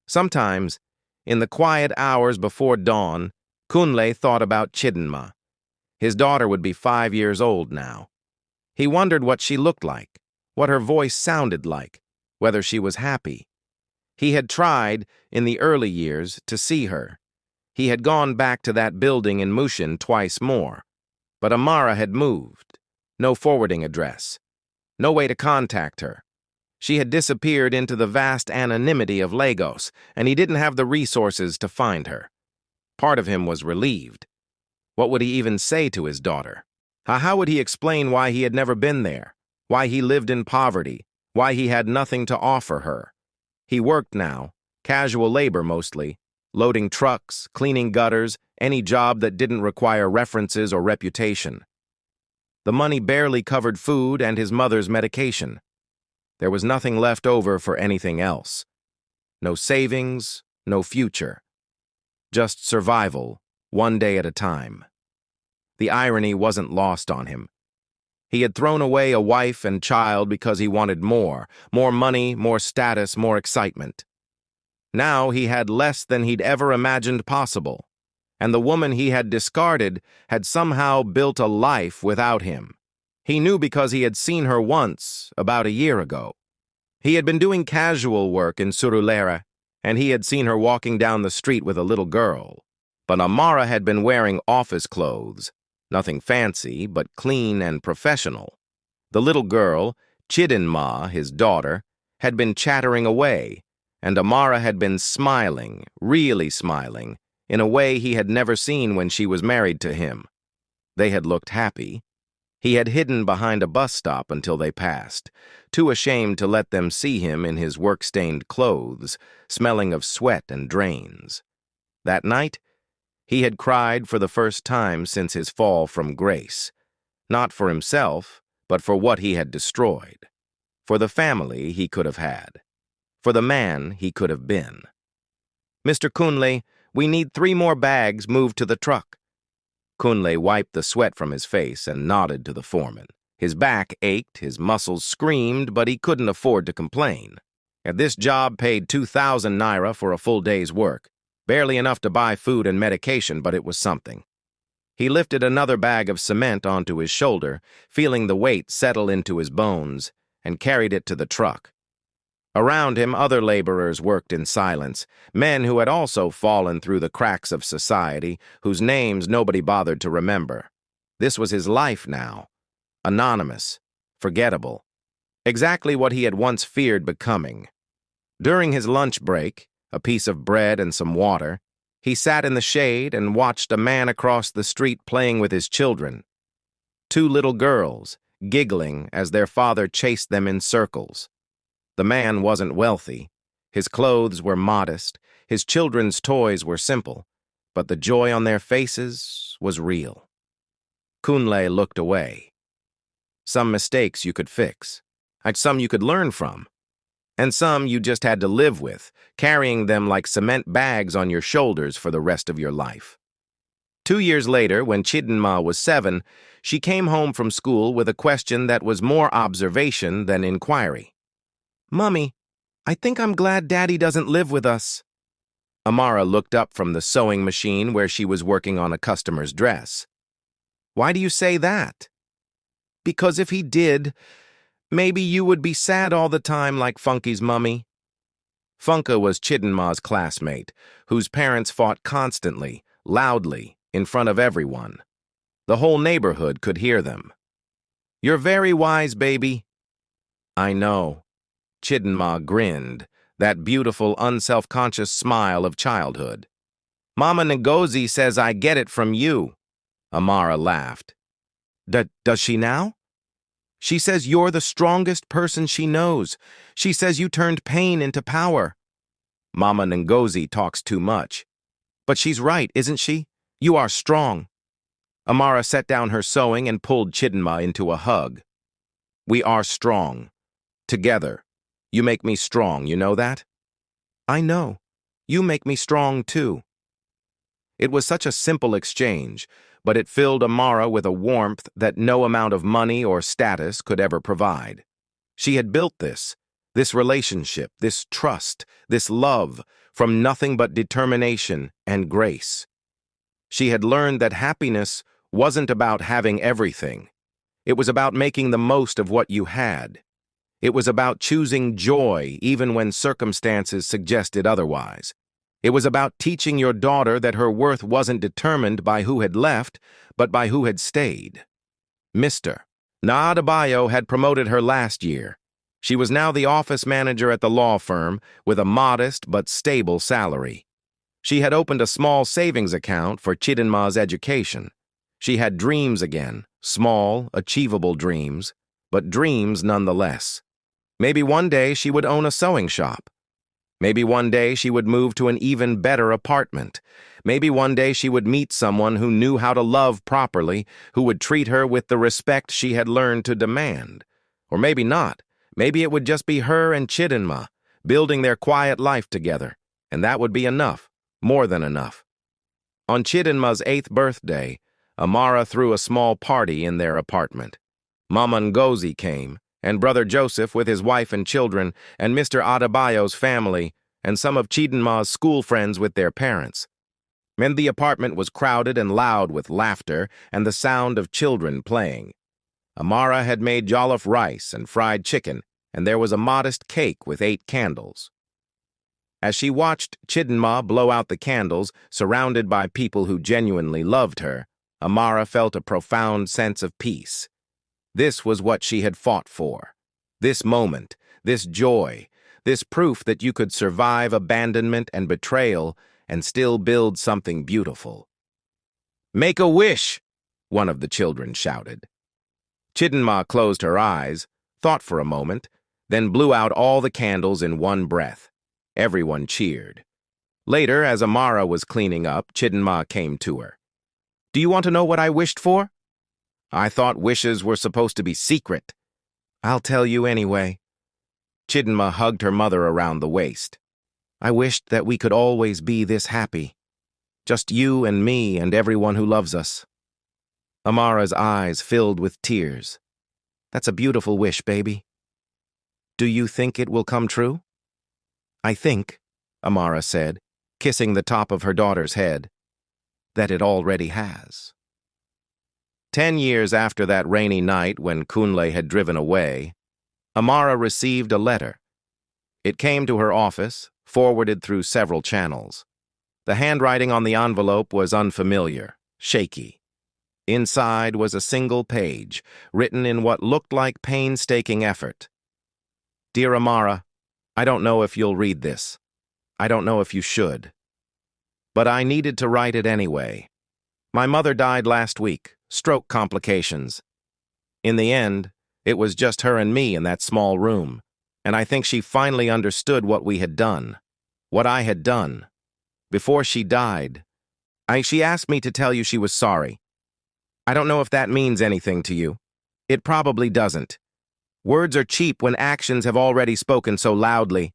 Speaker 1: Sometimes, in the quiet hours before dawn, Kunle thought about Chidinma. His daughter would be 5 years old now. He wondered what she looked like, what her voice sounded like, whether she was happy. He had tried, in the early years, to see her. He had gone back to that building in Mushin twice more. But Amara had moved. No forwarding address. No way to contact her. She had disappeared into the vast anonymity of Lagos, and he didn't have the resources to find her. Part of him was relieved. What would he even say to his daughter? How would he explain why he had never been there, why he lived in poverty, why he had nothing to offer her? He worked now, casual labor mostly, loading trucks, cleaning gutters, any job that didn't require references or reputation. The money barely covered food and his mother's medication. There was nothing left over for anything else. No savings, no future. Just survival, one day at a time. The irony wasn't lost on him. He had thrown away a wife and child because he wanted more money, more status, more excitement. Now he had less than he'd ever imagined possible, and the woman he had discarded had somehow built a life without him. He knew because he had seen her once, about a year ago. He had been doing casual work in Surulere, and he had seen her walking down the street with a little girl. But Amara had been wearing office clothes, nothing fancy, but clean and professional. The little girl, Chidinma, his daughter, had been chattering away, and Amara had been smiling, really smiling, in a way he had never seen when she was married to him. They had looked happy. He had hidden behind a bus stop until they passed, too ashamed to let them see him in his work-stained clothes, smelling of sweat and drains. That night, he had cried for the first time since his fall from grace, not for himself, but for what he had destroyed, for the family he could have had, for the man he could have been. "Mr. Kunle, we need 3 more bags moved to the truck." Kunle wiped the sweat from his face and nodded to the foreman. His back ached, his muscles screamed, but he couldn't afford to complain. This job paid 2,000 naira for a full day's work. Barely enough to buy food and medication, but it was something. He lifted another bag of cement onto his shoulder, feeling the weight settle into his bones, and carried it to the truck. Around him, other laborers worked in silence, men who had also fallen through the cracks of society, whose names nobody bothered to remember. This was his life now. Anonymous, forgettable. Exactly what he had once feared becoming. During his lunch break, a piece of bread and some water, he sat in the shade and watched a man across the street playing with his children. 2 little girls, giggling as their father chased them in circles. The man wasn't wealthy. His clothes were modest. His children's toys were simple. But the joy on their faces was real. Kunle looked away. Some mistakes you could fix. Some you could learn from. And some you just had to live with, carrying them like cement bags on your shoulders for the rest of your life. 2 years later, when Chidinma was 7, she came home from school with a question that was more observation than inquiry. "Mummy, I think I'm glad Daddy doesn't live with us." Amara looked up from the sewing machine where she was working on a customer's dress. "Why do you say that?" "Because if he did, maybe you would be sad all the time like Funky's mummy." Funka was Chidinma's classmate, whose parents fought constantly, loudly, in front of everyone. The whole neighborhood could hear them. "You're very wise, baby." "I know." Chidinma grinned, that beautiful, unself-conscious smile of childhood. "Mama Ngozi says I get it from you." Amara laughed. Does she now?" "She says you're the strongest person she knows. She says you turned pain into power." "Mama Ngozi talks too much." "But she's right, isn't she? You are strong." Amara set down her sewing and pulled Chidinma into a hug. "We are strong. Together. You make me strong, you know that?" "I know. You make me strong too." It was such a simple exchange, but it filled Amara with a warmth that no amount of money or status could ever provide. She had built this relationship, this trust, this love, from nothing but determination and grace. She had learned that happiness wasn't about having everything. It was about making the most of what you had. It was about choosing joy even when circumstances suggested otherwise. It was about teaching your daughter that her worth wasn't determined by who had left, but by who had stayed. Mr. Adebayo had promoted her last year. She was now the office manager at the law firm with a modest but stable salary. She had opened a small savings account for Chidinma's education. She had dreams again, small, achievable dreams, but dreams nonetheless. Maybe one day she would own a sewing shop. Maybe one day she would move to an even better apartment. Maybe one day she would meet someone who knew how to love properly, who would treat her with the respect she had learned to demand. Or maybe not. Maybe it would just be her and Chidinma, building their quiet life together, and that would be enough, more than enough. On Chidinma's 8th birthday, Amara threw a small party in their apartment. Mama Ngozi came, and Brother Joseph with his wife and children, and Mr. Adebayo's family, and some of Chidinma's school friends with their parents. And the apartment was crowded and loud with laughter and the sound of children playing. Amara had made jollof rice and fried chicken, and there was a modest cake with 8 candles. As she watched Chidinma blow out the candles, surrounded by people who genuinely loved her, Amara felt a profound sense of peace. This was what she had fought for. This moment, this joy, this proof that you could survive abandonment and betrayal and still build something beautiful. "Make a wish," one of the children shouted. Chidinma closed her eyes, thought for a moment, then blew out all the candles in one breath. Everyone cheered. Later, as Amara was cleaning up, Chidinma came to her. "Do you want to know what I wished for?" "I thought wishes were supposed to be secret." "I'll tell you anyway." Chidinma hugged her mother around the waist. "I wished that we could always be this happy. Just you and me and everyone who loves us." Amara's eyes filled with tears. "That's a beautiful wish, baby. Do you think it will come true?" "I think," Amara said, kissing the top of her daughter's head, "that it already has." 10 years after that rainy night when Kunle had driven away, Amara received a letter. It came to her office, forwarded through several channels. The handwriting on the envelope was unfamiliar, shaky. Inside was a single page, written in what looked like painstaking effort. "Dear Amara, I don't know if you'll read this. I don't know if you should. But I needed to write it anyway. My mother died last week, stroke complications. In the end, it was just her and me in that small room, and I think she finally understood what we had done, what I had done. Before she died, she asked me to tell you she was sorry. I don't know if that means anything to you. It probably doesn't. Words are cheap when actions have already spoken so loudly.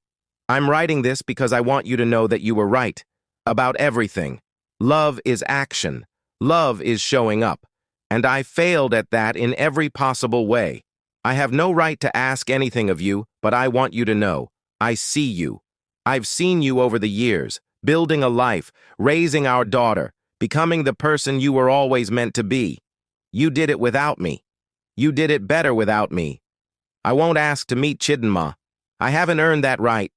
Speaker 1: I'm writing this because I want you to know that you were right, about everything. Love is action. Love is showing up. And I failed at that in every possible way. I have no right to ask anything of you, but I want you to know. I see you. I've seen you over the years, building a life, raising our daughter, becoming the person you were always meant to be. You did it without me. You did it better without me. I won't ask to meet Chidinma. I haven't earned that right.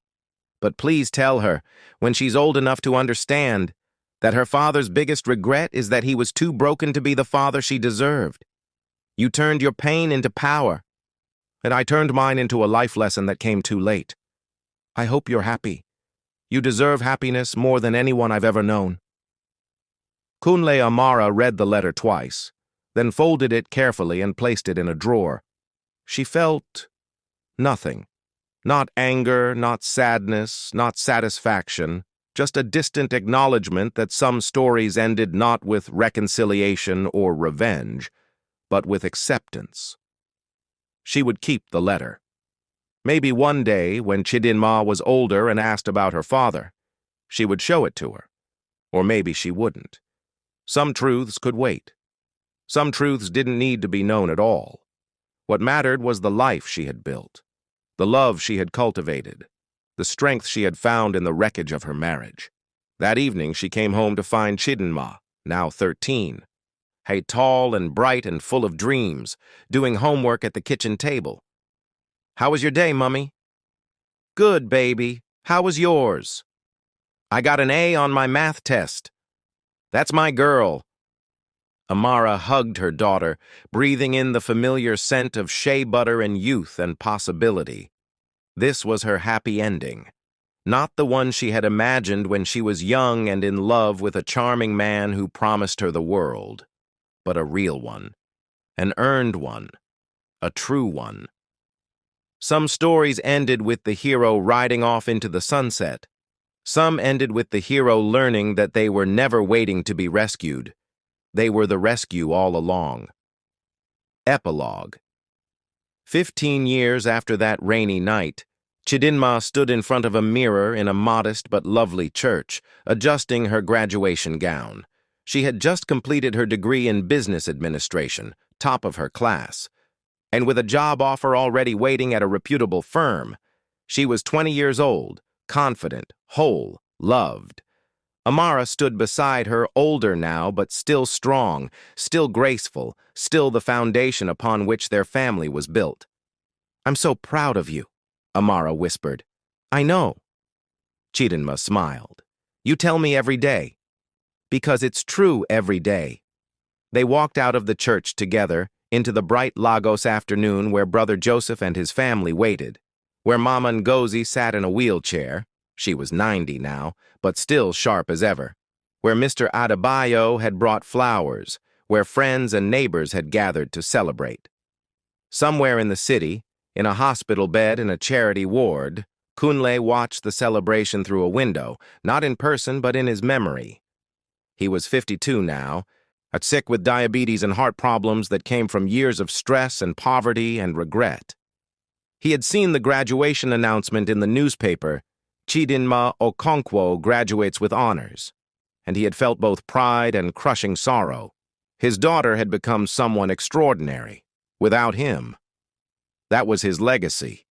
Speaker 1: But please tell her, when she's old enough to understand, that her father's biggest regret is that he was too broken to be the father she deserved. You turned your pain into power, and I turned mine into a life lesson that came too late. I hope you're happy. You deserve happiness more than anyone I've ever known." Kunle Amara read the letter twice, then folded it carefully and placed it in a drawer. She felt nothing. Not anger, not sadness, not satisfaction, just a distant acknowledgement that some stories ended not with reconciliation or revenge, but with acceptance. She would keep the letter. Maybe one day, when Chidinma was older and asked about her father, She would show it to her. Or maybe she wouldn't. Some truths could wait. Some truths didn't need to be known at all. What mattered was the life she had built, the love she had cultivated, the strength she had found in the wreckage of her marriage. That evening she came home to find Chidinma, now 13, tall and bright and full of dreams, doing homework at the kitchen table. "How was your day, Mummy?" "Good, baby. How was yours?" "I got an A on my math test." "That's my girl." Amara hugged her daughter, breathing in the familiar scent of shea butter and youth and possibility. This was her happy ending. Not the one she had imagined when she was young and in love with a charming man who promised her the world, but a real one, an earned one, a true one. Some stories ended with the hero riding off into the sunset. Some ended with the hero learning that they were never waiting to be rescued. They were the rescue all along. Epilogue. 15 years after that rainy night, Chidinma stood in front of a mirror in a modest but lovely church, adjusting her graduation gown. She had just completed her degree in business administration, top of her class. And with a job offer already waiting at a reputable firm, she was 20 years old, confident, whole, loved. Amara stood beside her, older now, but still strong, still graceful, still the foundation upon which their family was built. "I'm so proud of you," Amara whispered. "I know." Chidinma smiled. "You tell me every day." "Because it's true every day." They walked out of the church together, into the bright Lagos afternoon where Brother Joseph and his family waited, where Mama Ngozi sat in a wheelchair. She was 90 now, but still sharp as ever. Where Mr. Adebayo had brought flowers, where friends and neighbors had gathered to celebrate. Somewhere in the city, in a hospital bed in a charity ward, Kunle watched the celebration through a window, not in person but in his memory. He was 52 now, sick with diabetes and heart problems that came from years of stress and poverty and regret. He had seen the graduation announcement in the newspaper, Chidinma Okonkwo graduates with honors, and he had felt both pride and crushing sorrow. His daughter had become someone extraordinary, without him. That was his legacy.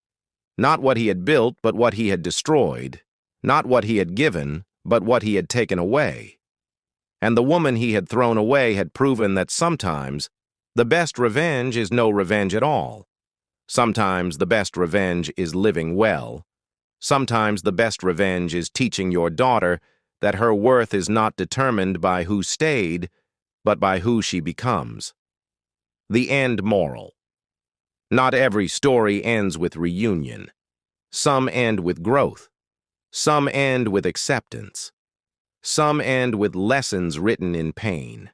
Speaker 1: Not what he had built, but what he had destroyed. Not what he had given, but what he had taken away. And the woman he had thrown away had proven that sometimes the best revenge is no revenge at all. Sometimes the best revenge is living well. Sometimes the best revenge is teaching your daughter that her worth is not determined by who stayed, but by who she becomes. The end moral. Not every story ends with reunion. Some end with growth. Some end with acceptance. Some end with lessons written in pain.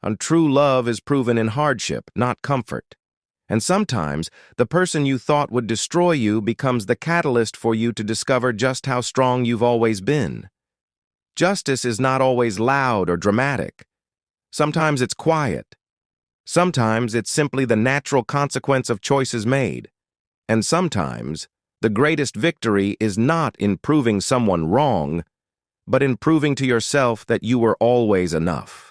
Speaker 1: And true love is proven in hardship, not comfort. And sometimes the person you thought would destroy you becomes the catalyst for you to discover just how strong you've always been. Justice is not always loud or dramatic. Sometimes it's quiet. Sometimes it's simply the natural consequence of choices made. And sometimes the greatest victory is not in proving someone wrong, but in proving to yourself that you were always enough.